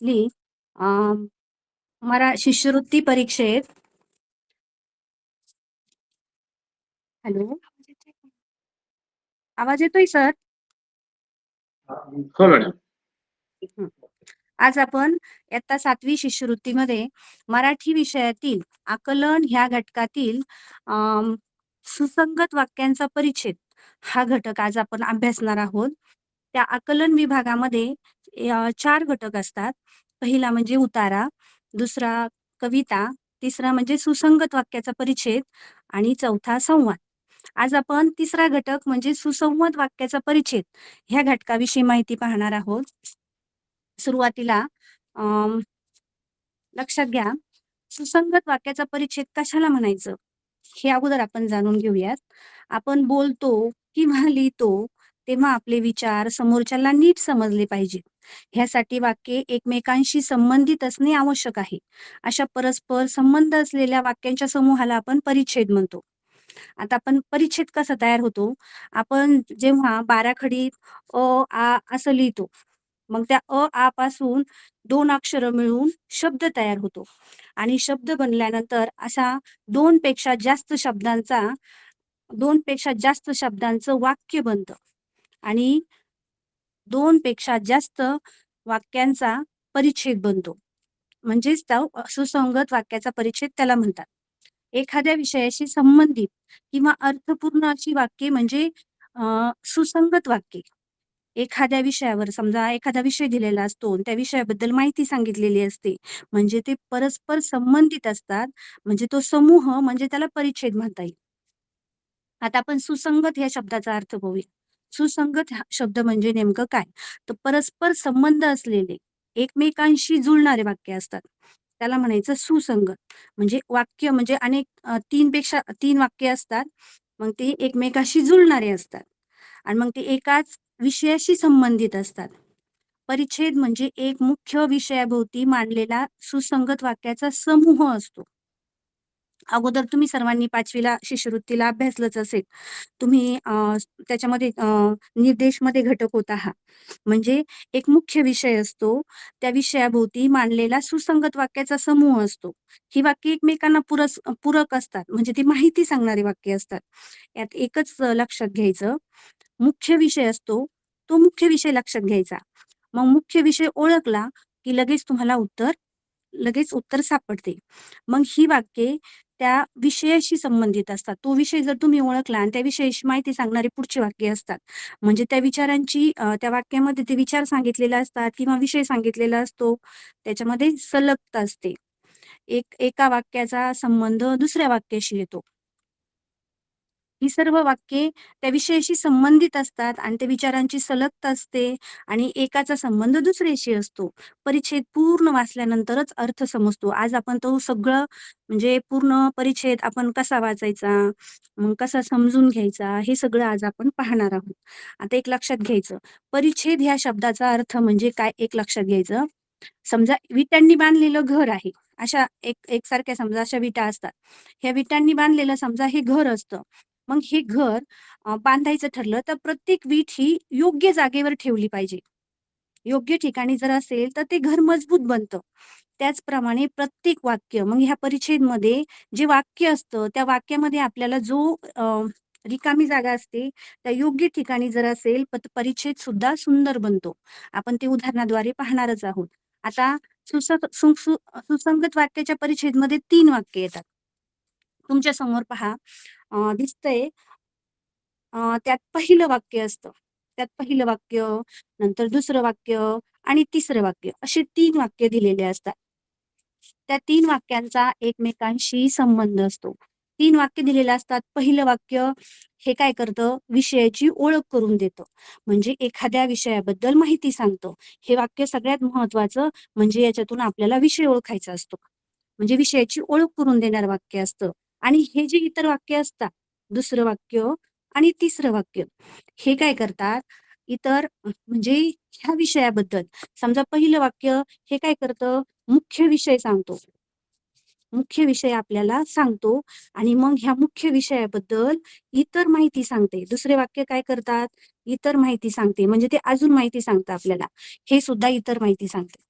ली मरा शिष्यवृत्ती परीक्षेत हॅलो, आवाज येतोय सर? हो मॅडम. हं. आज आपण इयत्ता 7वी शिष्यवृत्तीमध्ये मराठी विषयातील आकलन ह्या घटकातील सुसंगत वाक्यांचा परिच्छेद हा घटक आज आपण अभ्यासणार आहोत. त्या आकलन विभागामध्ये 4 घटक असतात. पहिला म्हणजे उतारा, दुसरा कविता, तिसरा म्हणजे सुसंगत वाक्याचा परिच्छेद आणि चौथा संवाद. आज आपण तिसरा घटक म्हणजे सुसंवाद वाक्याचा परिच्छेद ह्या घटकाविषयी माहिती पाहणार आहोत. सुरुवातीला लक्षात घ्या, सुसंगत वाक्याचा परिच्छेद कशाला म्हणायचं हे अगोदर आपण जाणून घेऊयात. आपण बोलतो किंवा लिहितो तेव्हा आपले विचार समोरच्याला नीट समजले पाहिजेत. ह्यासाठी वाक्ये एकमेकांशी संबंधित असणे आवश्यक आहे. अशा परस्पर संबंध असलेल्या वाक्यांच्या समूहाला आपण परिच्छेद म्हणतो. आता आपण परिच्छेद कसा तयार होतो, आपण जेव्हा बाराखडीत अ, आ असं लिहितो, मग त्या अ, आ पासून 2 अक्षरं मिळून शब्द तयार होतो आणि शब्द बनल्यानंतर असा 2 पेक्षा जास्त शब्दांचं वाक्य बनतं आणि 2 पेक्षा जास्त वाक्यांचा परिच्छेद बनतो. म्हणजेच तो सुसंगत वाक्याचा परिच्छेद त्याला म्हणतात. एखाद्या विषयाशी संबंधित किंवा अर्थपूर्ण अशी वाक्ये म्हणजे सुसंगत वाक्ये. एखाद्या विषयावर समजा एखादा विषय दिलेला असतो आणि त्या विषयाबद्दल माहिती सांगितलेली असते. म्हणजे ते परस्पर संबंधित असतात. म्हणजे तो समूह म्हणजे त्याला परिच्छेद म्हणता येईल. आता आपण सुसंगत या शब्दाचा अर्थ पाहूया. सुसंगत हा शब्द म्हणजे नेमकं काय? तर परस्पर संबंध असलेले, एकमेकांशी जुळणारे वाक्य असतात. त्याला म्हणायचं सुसंगत. म्हणजे वाक्य म्हणजे 3 पेक्षा 3 वाक्य असतात. मग ते एकमेकांशी जुळणारे असतात आणि मग ते एकाच विषयाशी संबंधित असतात. परिच्छेद म्हणजे एक मुख्य विषयाभोवती मांडलेला सुसंगत वाक्याचा समूह असतो. अगोदर तुम्ही सर्वांनी 5वीला शिष्यवृत्तीला अभ्यासलंच असेल. तुम्ही त्याच्यामध्ये निर्देशमध्ये घटक होता हा. म्हणजे एक मुख्य विषय असतो. त्या विषयाभोवती मांडलेला सुसंगत वाक्याचा समूह असतो. ही वाक्य एकमेकांना पूरक असतात. म्हणजे ती माहिती सांगणारी वाक्य असतात. यात एकच लक्षात घ्यायचं, मुख्य विषय असतो, तो मुख्य विषय लक्षात घ्यायचा. मग मुख्य विषय ओळखला, की लगेच उत्तर सापडते. मग ही वाक्ये त्या विषयाशी संबंधित असतात. तो विषय जर तुम्ही ओळखला आणि त्या विषयाशी माहिती सांगणारी पुढची वाक्ये असतात. म्हणजे त्या विचारांची त्या वाक्यामध्ये ते विचार सांगितलेले असतात किंवा विषय विषय असतो. त्याच्यामध्ये संलग्नता असते. एका वाक्याचा संबंध दुसऱ्या वाक्याशी येतो. ही सर्व वाक्ये त्या विषयाशी संबंधित असतात आणि त्या विचारांची सलगता असते आणि एकाचा संबंध दुसऱ्याशी असतो. परिच्छेद पूर्ण वाचल्यानंतरच अर्थ समजतो. आज आपण तो सगळं म्हणजे पूर्ण परिच्छेद आपण कसा वाचायचा, मग कसा समजून घ्यायचा, हे सगळं आज आपण पाहणार आहोत. आता एक लक्षात घ्यायचं, परिच्छेद ह्या शब्दाचा अर्थ म्हणजे काय एक लक्षात घ्यायचं. समजा विटांनी बांधलेलं घर आहे. अशा एकसारख्या समजा अशा विटा असतात. ह्या विटांनी बांधलेलं समजा हे घर असतं. मग हे घर बांधायचं ठरलं तर प्रत्येक वीट ही योग्य जागेवर ठेवली पाहिजे. योग्य ठिकाणी जर असेल तर ते घर मजबूत बनतं. त्याचप्रमाणे प्रत्येक वाक्य मग ह्या परिच्छेदमध्ये जे वाक्य असतं त्या वाक्यामध्ये आपल्याला जो रिकामी जागा असते त्या योग्य ठिकाणी जर असेल परिच्छेद सुद्धा सुंदर बनतो. आपण ते उदाहरणाद्वारे पाहणारच आहोत. आता सुसंगत वाक्याच्या परिच्छेदमध्ये 3 वाक्य येतात. तुमच्या समोर पहा दिसतंय त्यात पहिलं वाक्य असतं. त्यात पहिलं वाक्य, नंतर दुसरं वाक्य आणि तिसरं वाक्य असे 3 वाक्य दिलेले असतात. त्या 3 वाक्यांचा एकमेकांशी संबंध असतो. 3 वाक्य दिलेले असतात. पहिलं वाक्य हे काय करतं, विषयाची ओळख करून देतं. म्हणजे एखाद्या विषयाबद्दल माहिती सांगतं. हे वाक्य सगळ्यात महत्त्वाचं म्हणजे याच्यातून आपल्याला विषय ओळखायचा असतो. म्हणजे विषयाची ओळख करून देणारं वाक्य असतं. आणि हे जे इतर वाक्य असतात, दुसरं वाक्य आणि तिसरं वाक्य, हे काय करतात, इतर म्हणजे ह्या विषयाबद्दल समजा पहिलं वाक्य हे काय करतं, मुख्य विषय सांगतो. मुख्य विषय आपल्याला सांगतो आणि मग ह्या मुख्य विषयाबद्दल इतर माहिती सांगते. दुसरे वाक्य काय करतात, इतर माहिती सांगते. म्हणजे ते अजून माहिती सांगतं आपल्याला. हे सुद्धा इतर माहिती सांगते.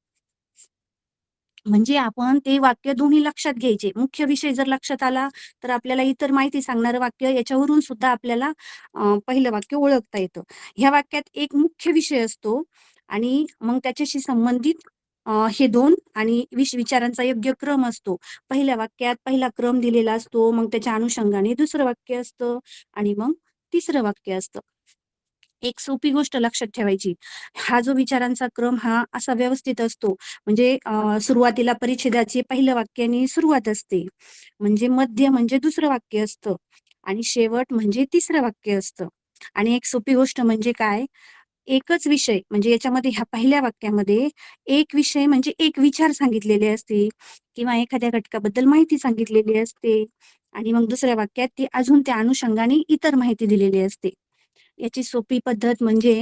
म्हणजे आपण ते वाक्य दोन्ही लक्षात घ्यायचे. मुख्य विषय जर लक्षात आला, तर आपल्याला इतर माहिती सांगणारं वाक्य याच्यावरून सुद्धा आपल्याला पहिलं वाक्य ओळखता येतं. ह्या वाक्यात एक मुख्य विषय असतो आणि मग त्याच्याशी संबंधित हे 2 आणि विचारांचा योग्य क्रम असतो. पहिल्या वाक्यात पहिला क्रम दिलेला असतो, मग त्याच्या अनुषंगाने दुसरं वाक्य असतं आणि मग तिसरं वाक्य असतं. एक सोपी गोष्ट लक्षात ठेवायची. हा जो विचारांचा क्रम हा असा व्यवस्थित असतो. म्हणजे सुरुवातीला परिच्छेदाची पहिलं वाक्याने सुरुवात असते. म्हणजे मध्य म्हणजे दुसरं वाक्य असतं आणि शेवट म्हणजे तिसरं वाक्य असतं. आणि एक सोपी गोष्ट म्हणजे काय, एकच विषय म्हणजे याच्यामध्ये ह्या पहिल्या वाक्यामध्ये एक विषय म्हणजे एक विचार सांगितलेले असते किंवा एखाद्या घटकाबद्दल माहिती सांगितलेली असते आणि मग दुसऱ्या वाक्यात ती अजून त्या अनुषंगाने इतर माहिती दिलेली असते. याची सोपी पद्धत म्हणजे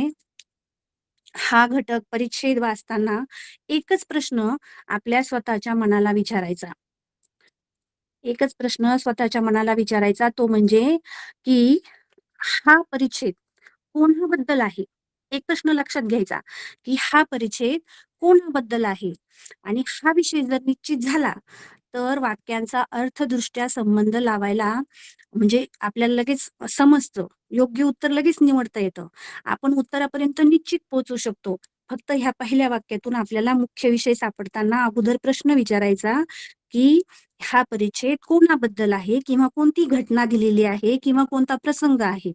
हा घटक परिच्छेद वाचताना एकच प्रश्न आपल्या स्वतःच्या मनाला विचारायचा. एकच प्रश्न स्वतःच्या मनाला विचारायचा तो म्हणजे, की हा परिच्छेद कोणाबद्दल आहे? एक प्रश्न लक्षात घ्यायचा, की हा परिच्छेद कोणाबद्दल आहे? आणि हा विषय जर निश्चित झाला, तर वाक्यांचा अर्थदृष्ट्या संबंध लावायला म्हणजे आपल्याला लगेच समजतं. योग्य उत्तर लगेच निवडता येतं. आपण उत्तरापर्यंत निश्चित पोहोचू शकतो. फक्त ह्या पहिल्या वाक्यातून आपल्याला मुख्य विषय सापडताना अगोदर प्रश्न विचारायचा, की हा परिच्छेद कोणाबद्दल आहे किंवा कोणती घटना दिलेली आहे किंवा कोणता प्रसंग आहे?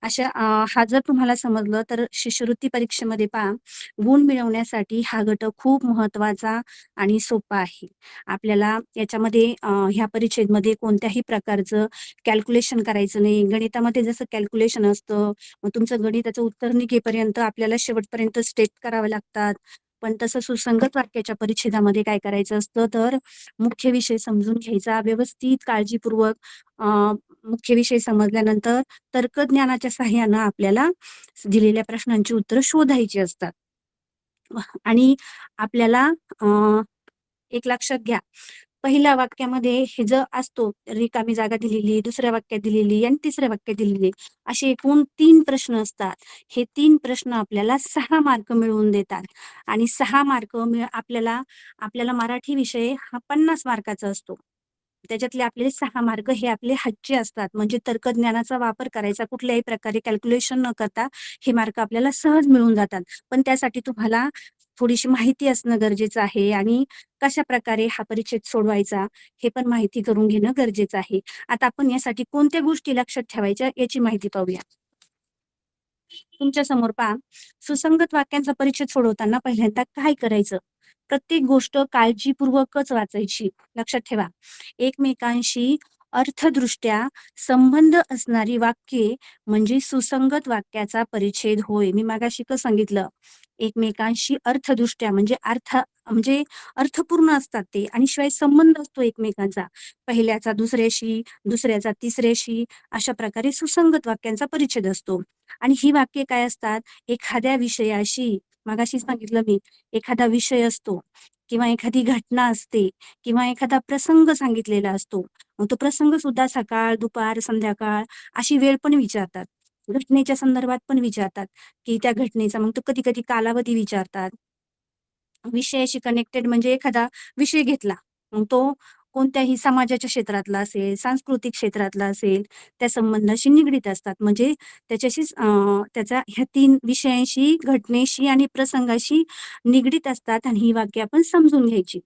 हा जर तुम्हाला समजलं तर शिष्यवृत्ती परीक्षेमध्ये पहा, गुण मिळवण्यासाठी हा घटक खूप महत्त्वाचा आणि सोपा आहे. आपल्याला याच्यामध्ये ह्या परीक्षेमध्ये कोणत्याही प्रकारचं कॅल्क्युलेशन करायचं नाही. गणितामध्ये जसं कॅल्क्युलेशन असतं, मग तुमचं गणिताचं उत्तर निघेपर्यंत आपल्याला शेवटपर्यंत स्टेप करावे लागतात. पण तसं सुसंगत वाक्याच्या परिच्छेदामध्ये काय करायचं असतं, तर मुख्य विषय समजून घ्यायचा, व्यवस्थित काळजीपूर्वक मुख्य विषय समजल्यानंतर तर्कज्ञानाच्या सहाय्यानं आपल्याला दिलेल्या प्रश्नांची उत्तरं शोधायची असतात. आणि आपल्याला अ, एक लक्षात घ्या, पहिल्या वाक्यामध्ये हे जो असतो रिकामी जागा दिलेली, दुसऱ्या वाक्यात दिलेली आणि तिसऱ्या वाक्यात दिलेली. असे एकूण 3 प्रश्न असतात. हे 3 प्रश्न आपल्याला 6 मार्क मिळवून देतात आणि 6 मार्क आपल्याला आपल्याला मराठी विषय हा 50 मार्काचा असतो. त्याच्यातले आपले 6 मार्क हे आपले हातचे असतात. म्हणजे तर्कज्ञानाचा वापर करायचा कुठल्याही प्रकारे कॅल्क्युलेशन न करता हे मार्क आपल्याला सहज मिळून जातात. पण त्यासाठी तुम्हाला थोडीशी माहिती असणं गरजेचं आहे आणि कशाप्रकारे हा परिच्छेद सोडवायचा हे पण माहिती करून घेणं गरजेचं आहे. आता आपण यासाठी कोणत्या गोष्टी लक्षात ठेवायच्या याची माहिती पाहूया. तुमच्या समोर पहा, सुसंगत वाक्यांचा परिच्छेद सोडवताना पहिल्यांदा काय करायचं? प्रत्येक गोष्ट काळजीपूर्वकच वाचायची. लक्षात ठेवा. एकमेकांशी अर्थदृष्ट्या संबंध असणारी वाक्ये म्हणजे सुसंगत वाक्याचा परिच्छेद होय. मी मगाशी सांगितलं. एकमेकांशी अर्थदृष्ट्या म्हणजे अर्थपूर्ण असतात ते आणि शिवाय संबंध असतो एकमेकांचा. पहिल्याचा दुसऱ्याशी, दुसऱ्याचा तिसऱ्याशी अशा प्रकारे सुसंगत वाक्यांचा परिच्छेद असतो. आणि ही वाक्ये काय असतात, एखाद्या विषयाशी मगाशी सांगितलं मी, एखादा विषय असतो किंवा एखादी घटना असते किंवा एखादा प्रसंग सांगितलेला असतो. मग तो प्रसंग सुद्धा सकाळ, दुपार, संध्याकाळ अशी वेळ पण विचारतात. घटनेच्या संदर्भात पण विचारतात, की त्या घटनेचा मग तो कधी-कधी कालावधी विचारतात. विषयाशी कनेक्टेड म्हणजे एखादा विषय घेतला. मग तो कोणत्याही समाजाच्या क्षेत्रातला असेल, सांस्कृतिक क्षेत्रातला असेल, त्या संबंधाशी निगडीत असतात. म्हणजे त्याच्या ह्या 3 विषयांशी, घटनेशी आणि प्रसंगाशी निगडीत असतात आणि ही वाक्य आपण समजून घ्यायची.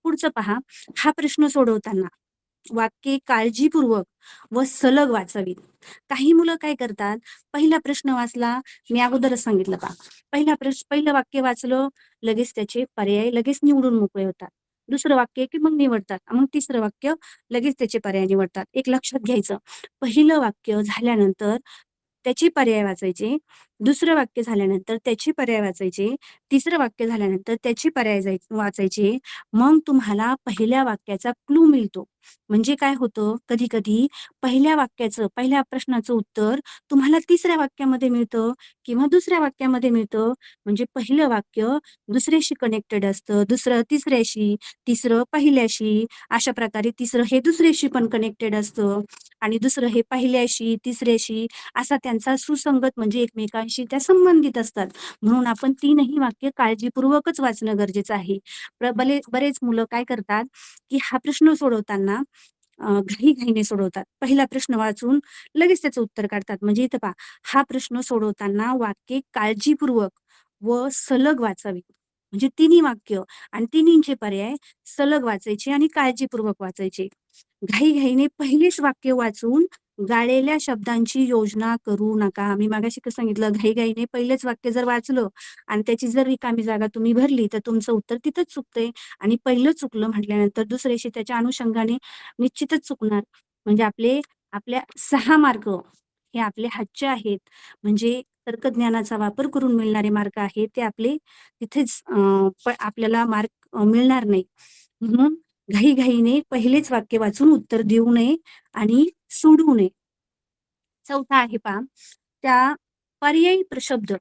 पुढचं पहा, हा प्रश्न सोडवताना वाक्ये काळजीपूर्वक व सलग वाचावीत. काही मुलं काय करतात, पहिला प्रश्न वाचला, मी अगोदरच सांगितलं पहा. पहिलं वाक्य वाचलं, लगेच त्याचे पर्याय लगेच निवडून मोकळे होतात. दुसरं वाक्य की मग निवडतात. मग तिसरं वाक्य लगेच त्याचे पर्याय निवडतात. एक लक्षात घ्यायचं, पहिलं वाक्य झाल्यानंतर त्याचे पर्याय वाचायचे, दुसरं वाक्य झाल्यानंतर त्याचे पर्याय वाचायचे, तिसरं वाक्य झाल्यानंतर त्याचे पर्याय वाचायचे. मग तुम्हाला पहिल्या वाक्याचा क्लू मिळतो. म्हणजे काय होतं, कधी-कधी पहिल्या प्रश्नाचं उत्तर तुम्हाला तिसऱ्या वाक्यामध्ये मिळतं किंवा दुसऱ्या वाक्यामध्ये मिळतं. म्हणजे पहिलं वाक्य दुसऱ्याशी कनेक्टेड असतं, दुसरं तिसऱ्याशी, तिसरं पहिल्याशी, अशा प्रकारे तिसरं हे दुसऱ्याशी पण कनेक्टेड असतं. आणि दुसरं हे पहिल्याशी, तिसऱ्याशी असा त्यांचा सुसंगत म्हणजे एकमेकांशी त्या संबंधित असतात. म्हणून आपण तीनही वाक्य काळजीपूर्वकच वाचणं गरजेचं आहे. बरेच मुलं काय करतात, की हा प्रश्न सोडवताना घाईघाईने सोडवतात. पहिला प्रश्न वाचून लगेच त्याचं उत्तर काढतात. म्हणजे इथं पहा, हा प्रश्न सोडवताना वाक्ये काळजीपूर्वक व सलग वाचावी. म्हणजे तिन्ही वाक्य आणि तिन्हींचे पर्याय सलग वाचायचे आणि काळजीपूर्वक वाचायचे. घाईघाईने पहिलेच वाक्य वाचून गाळलेल्या शब्दांची योजना करू नका. मी मगाशी कसं सांगितलं, घाईघाईने पहिलेच वाक्य जर वाचलं आणि त्याची जर रिकामी जागा तुम्ही भरली, तर तुमचं उत्तर तिथंच चुकतंय आणि पहिलं चुकलं म्हटल्यानंतर दुसऱ्याशी त्याच्या अनुषंगाने निश्चितच चुकणार. म्हणजे आपल्या 6 मार्क हे आपले हातचे आहेत. म्हणजे तर्कज्ञानाचा वापर करून मिळणारे मार्क आहेत, ते आपले तिथेच आपल्याला मार्क मिळणार नाही. म्हणून घाईघाईने पहिलेच वाक्य वाचून उत्तर देऊ नये आणि सोडवू नये. चौथा आहे पहा, त्या पर्यायी शब्द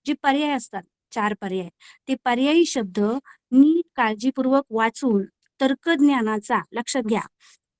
जे पर्याय असतात, 4 पर्याय, ते पर्यायी शब्द नीट काळजीपूर्वक वाचून तर्कज्ञानाचा लक्षात घ्या,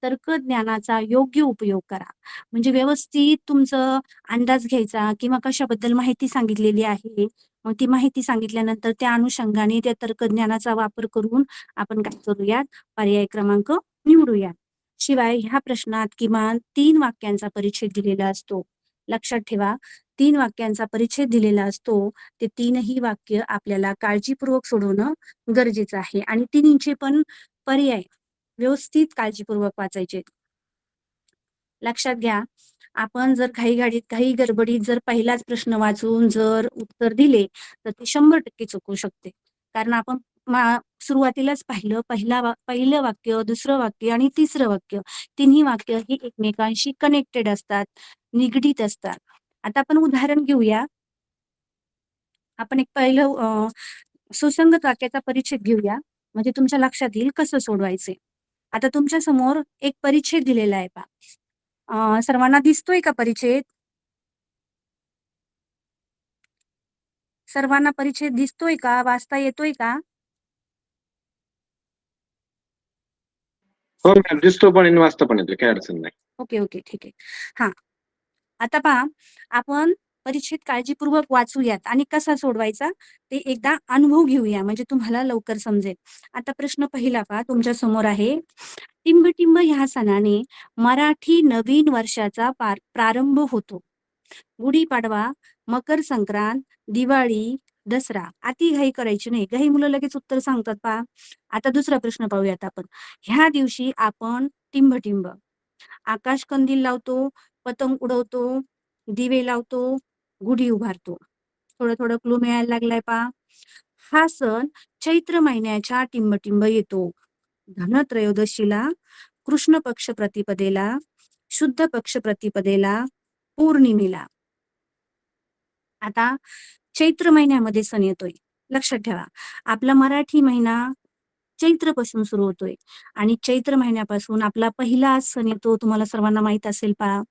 तर्कज्ञानाचा योग्य उपयोग करा. म्हणजे व्यवस्थित तुमचं अंदाज घ्यायचा किंवा कशाबद्दल माहिती सांगितलेली आहे. मग ती माहिती सांगितल्यानंतर त्या अनुषंगाने त्या तर्कज्ञानाचा वापर करून आपण काय करूयात, पर्याय क्रमांक निवडूयात. शिवाय ह्या प्रश्नात किमान 3 वाक्यांचा परिच्छेद दिलेला असतो. लक्षात ठेवा, 3 वाक्यांचा परिच्छेद दिलेला असतो. ते 3ही वाक्य आपल्याला काळजीपूर्वक सोडवणं गरजेचं आहे आणि तिन्हींचे पण पर्याय व्यवस्थित काळजीपूर्वक वाचायचे. लक्षात घ्या, आपण जर घाई गडबडीत जर पहिलाच प्रश्न वाचून जर उत्तर दिले, तर ते 100% चुकू शकते. कारण आपण सुरुवातीलाच पाहिलं, पहिलं वाक्य, दुसरं वाक्य आणि तिसरं वाक्य, तिन्ही वाक्य ही एकमेकांशी कनेक्टेड असतात, निगडीत असतात. आता आपण उदाहरण घेऊया. आपण एक पहिलं सुसंगत वाक्याचा परिच्छेद घेऊया, म्हणजे तुमच्या लक्षात येईल कसं सोडवायचे. आता तुमच्या समोर एक परिच्छेद दिलेला आहे पहा. सर्वांना दिसतोय का परिच्छेद? सर्वांना परिच्छेद दिसतोय का? वाचता येतोय का? हो मॅम, दिसतो पण आणि वाचता पण येतो, काही अडचण नाही. Okay, okay. ठीक आहे. हां. आता पहा, आपण परिच्छेद काळजीपूर्वक वाचूयात आणि कसा सोडवायचा ते एकदा अनुभव घेऊया, म्हणजे तुम्हाला लवकर समजेल. आता प्रश्न पहिला पहा तुमच्या समोर आहे. टिंब-टिंब ह्या सणाने मराठी नवीन वर्षाचा प्रारंभ होतो. गुढीपाडवा, मकर संक्रांत, दिवाळी, दसरा. अति घाई करायची नाही. घाई मुलं लगेच उत्तर सांगतात पहा. आता दुसरा प्रश्न पाहूयात आपण. ह्या दिवशी आपण टिंब-टिंब आकाशकंदील लावतो, पतंग उडवतो, दिवे लावतो, गुढी उभारतो. थोडं-थोडं क्लू मिळायला लागलाय पहा. हा सण चैत्र महिन्याच्या टिंब-टिंब येतो. धनत्रयोदशीला, कृष्ण पक्ष प्रतिपदेला, शुद्ध पक्ष प्रतिपदेला, पौर्णिमेला. आता चैत्र महिन्यामध्ये सण येतोय. लक्षात ठेवा, आपला मराठी महिना चैत्रपासून सुरू होतोय आणि चैत्र महिन्यापासून आपला पहिला सण येतो. तुम्हाला सर्वांना माहीत असेल पहा.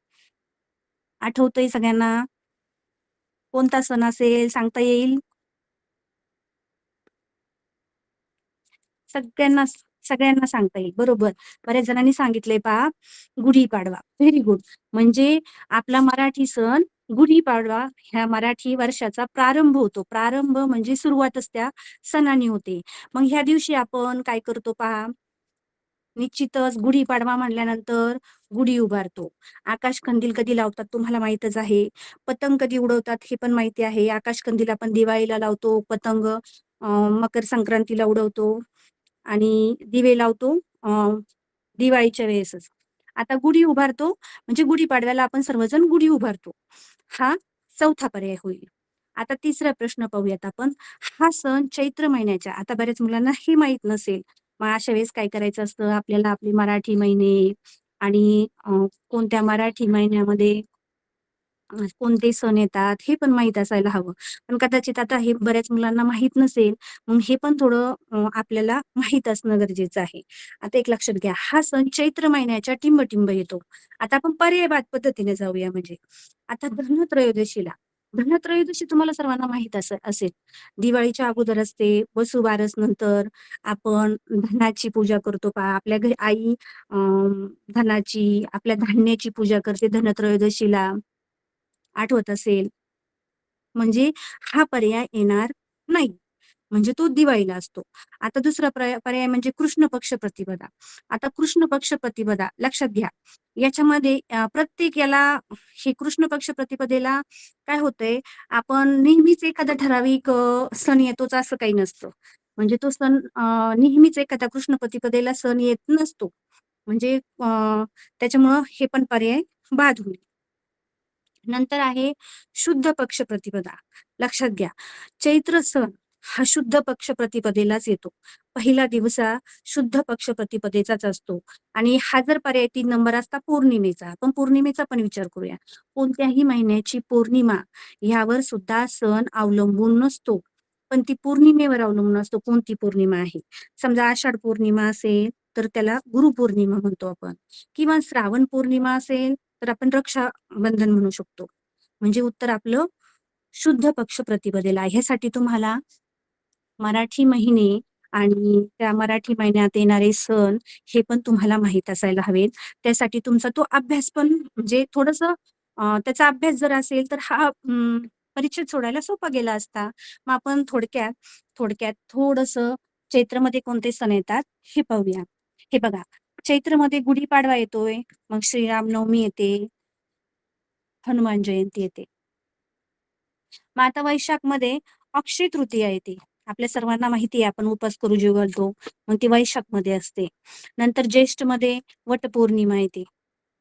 आठवतंय सगळ्यांना? कोणता सण असेल सांगता येईल? सगळ्यांना सगळ्यांना सांगता येईल. बरोबर. बऱ्याच जणांनी सांगितलंय पहा, गुढीपाडवा. Very good. म्हणजे आपला मराठी सण गुढीपाडवा ह्या मराठी वर्षाचा प्रारंभ होतो. प्रारंभ म्हणजे सुरुवातच त्या सणाने होते. मग ह्या दिवशी आपण काय करतो पहा, निश्चितच गुढीपाडवा म्हणल्यानंतर गुढी उभारतो. आकाशकंदील कधी लावतात तुम्हाला माहीतच आहे. पतंग कधी उडवतात हे पण माहिती आहे. आकाशकंदील आपण दिवाळीला लावतो, पतंग मकर संक्रांतीला उडवतो आणि दिवे लावतो दिवाळीच्या वेळेसच. आता गुढी उभारतो म्हणजे गुढीपाडव्याला आपण सर्वजण गुढी उभारतो. हा चौथा पर्याय होईल. आता तिसरा प्रश्न पाहूयात आपण. हा सण चैत्र महिन्याच्या आता बऱ्याच मुलांना हे माहीत नसेल. मग अशा वेळेस काय करायचं असतं आपल्याला आपले मराठी महिने आणि कोणत्या मराठी महिन्यामध्ये कोणते सण येतात हे पण माहीत असायला हवं. पण कदाचित आता हे बऱ्याच मुलांना माहीत नसेल. मग हे पण थोडं आपल्याला माहीत असणं गरजेचं आहे. आता एक लक्षात घ्या, हा सण चैत्र महिन्याच्या टिंब-टिंब येतो. आता आपण पर्यायवाद पद्धतीने जाऊया म्हणजे. आता धनत्रयोदशीला धनत्रयोदशी तुम्हाला सर्वांना माहीत असेल. दिवाळीच्या अगोदर असते, वसुबारस नंतर आपण धनाची पूजा करतो पहा. आपल्या घरी आई धनाची, आपल्या धान्याची पूजा करते धनत्रयोदशीला, आठवत असेल. म्हणजे हा पर्याय येणार नाही. म्हणजे तो दिवाळीला असतो. आता दुसरा पर्याय म्हणजे कृष्ण पक्ष प्रतिपदा. आता कृष्ण पक्ष प्रतिपदा लक्षात घ्या. याच्यामध्ये प्रत्येक याला हे कृष्ण पक्ष प्रतिपदेला काय होतंय, आपण नेहमीच एखादा ठराविक सण येतोच असं काही नसतं. म्हणजे तो सण नेहमीच एखादा कृष्ण प्रतिपदेला सण येत नसतो. म्हणजे त्याच्यामुळं हे पण पर्याय बाद होईल. नंतर आहे शुद्ध पक्ष प्रतिपदा. लक्षात घ्या, चैत्र सण हा शुद्ध पक्ष प्रतिपदेलाच येतो. पहिला दिवसा शुद्ध पक्ष प्रतिपदेचाच असतो आणि हा जर पर्याय 3 नंबर असता पौर्णिमेचा. आपण पौर्णिमेचा पण विचार करूया. कोणत्याही महिन्याची पौर्णिमा यावर सुद्धा सण अवलंबून नसतो. पण ती पौर्णिमेवर अवलंबून असतो कोणती पौर्णिमा आहे. समजा आषाढ पौर्णिमा असेल तर त्याला गुरुपौर्णिमा म्हणतो आपण, किंवा श्रावण पौर्णिमा असेल तर आपण रक्षाबंधन म्हणू शकतो. म्हणजे उत्तर आपलं शुद्ध पक्ष प्रतिपदेला. ह्यासाठी तुम्हाला मराठी महिने आणि त्या मराठी महिन्यात येणारे सण हे पण तुम्हाला माहीत असायला हवेत. त्यासाठी तुमचा तो अभ्यास पण म्हणजे थोडंसं त्याचा अभ्यास जर असेल तर हा परिच्छेद सोडायला सोपा गेला असता. मग आपण थोडक्यात थोडक्यात थोडंसं चैत्रमध्ये कोणते सण येतात हे पाहूया. हे बघा, चैत्रमध्ये गुढीपाडवा येतोय, मग श्रीरामनवमी येते, हनुमान जयंती येते. मग आता वैशाखमध्ये अक्षय तृतीया येते. आपल्या सर्वांना माहिती आहे आपण उपास करू जेवू घालतो. मग ती वैशाखमध्ये असते. नंतर ज्येष्ठमध्ये वटपौर्णिमा येते.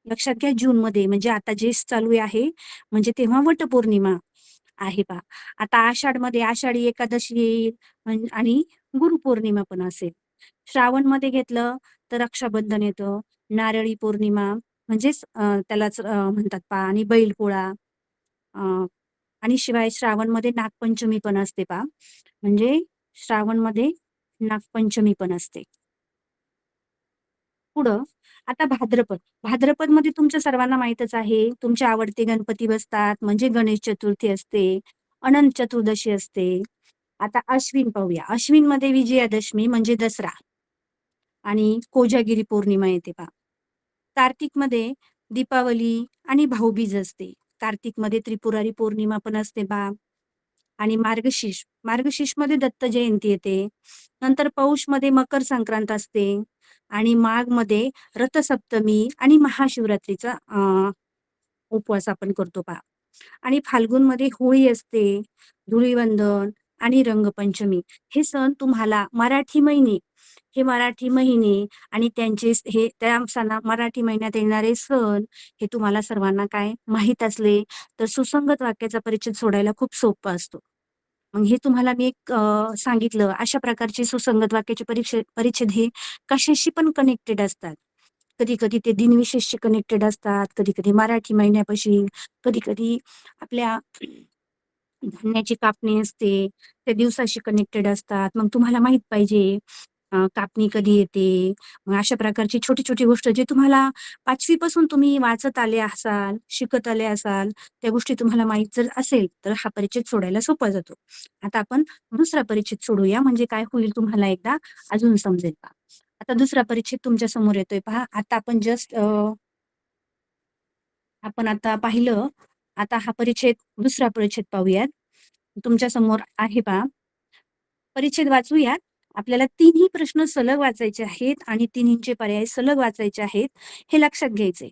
लक्षात घ्या, जूनमध्ये म्हणजे आता ज्येष्ठ चालू आहे म्हणजे तेव्हा वटपौर्णिमा आहे पहा. आता आषाढमध्ये आषाढी एकादशी येईल आणि गुरुपौर्णिमा पण असेल. श्रावणमध्ये घेतलं तर रक्षाबंधन येतं, नारळी पौर्णिमा म्हणजेच त्यालाच म्हणतात पहा, आणि बैलपोळा आणि शिवाय श्रावणमध्ये नागपंचमी पण असते पहा. म्हणजे श्रावणमध्ये नागपंचमी पण असते. पुढं आता भाद्रपद. भाद्रपदमध्ये तुमच्या सर्वांना माहीतच आहे, तुमचे आवडते गणपती बसतात म्हणजे गणेश चतुर्थी असते, अनंत चतुर्दशी असते. आता अश्विन पाहूया. अश्विनमध्ये विजयादशमी म्हणजे दसरा आणि कोजागिरी पौर्णिमा येते पहा. कार्तिकमध्ये दीपावली आणि भाऊबीज असते. कार्तिकमध्ये त्रिपुरारी पौर्णिमा पण असते पहा. आणि मार्गशीर्ष, मार्गशीर्षमध्ये दत्त जयंती येते. नंतर पौषमध्ये मकर संक्रांत असते आणि माघमध्ये रथसप्तमी आणि महाशिवरात्रीचा उपवास आपण करतो पहा. आणि फाल्गुनमध्ये होळी असते, धुळीवंदन आणि रंगपंचमी. हे सण तुम्हाला मराठी महिने आणि त्यांचे हे त्या मराठी महिन्यात येणारे सण हे तुम्हाला सर्वांना काय माहीत असले तर सुसंगत वाक्याचा परिच्छेद सोडायला खूप सोपं असतो. मग हे तुम्हाला मी एक सांगितलं, अशा प्रकारचे सुसंगत वाक्याचे परिच्छेद हे कशाशी पण कनेक्टेड असतात. कधी-कधी ते दिनविशेषशी कनेक्टेड असतात, कधी-कधी मराठी महिन्यापाशी, कधी-कधी आपल्या धान्याची कापणी असते, त्या दिवसाशी कनेक्टेड असतात. मग तुम्हाला माहीत पाहिजे कापणी कधी येते. मग अशा प्रकारची छोटी-छोटी गोष्ट जे तुम्हाला 5वी पासून तुम्ही वाचत आले असाल, शिकत आले असाल, त्या गोष्टी तुम्हाला माहीत जर असेल, तर हा परिच्छेद सोडायला सोपा जातो. आता आपण दुसरा परिच्छेद सोडूया, म्हणजे काय होईल तुम्हाला एकदा अजून समजेल पहा. आता दुसरा परिच्छेद तुमच्या समोर येतोय पहा. आता आपण आपण आता पाहिलं. आता हा दुसरा परिच्छेद पाहूयात. तुमच्या समोर आहे पहा. परिच्छेद वाचूया. आपल्याला तिन्ही प्रश्न सलग वाचायचे आहेत आणि तिन्हींचे पर्याय सलग वाचायचे आहेत, हे लक्षात घ्यायचंय.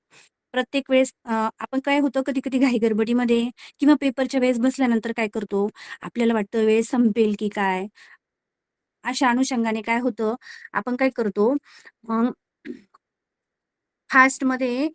प्रत्येक वेळेस आपण काय होतं कधी-कधी घाई-गडबडीमध्ये किंवा पेपरच्या वेळेस बसल्यानंतर काय करतो, आपल्याला वाटतं वेळ संपेल की काय? अशा अनुषंगाने काय होतं, आपण काय करतो, फास्टमध्ये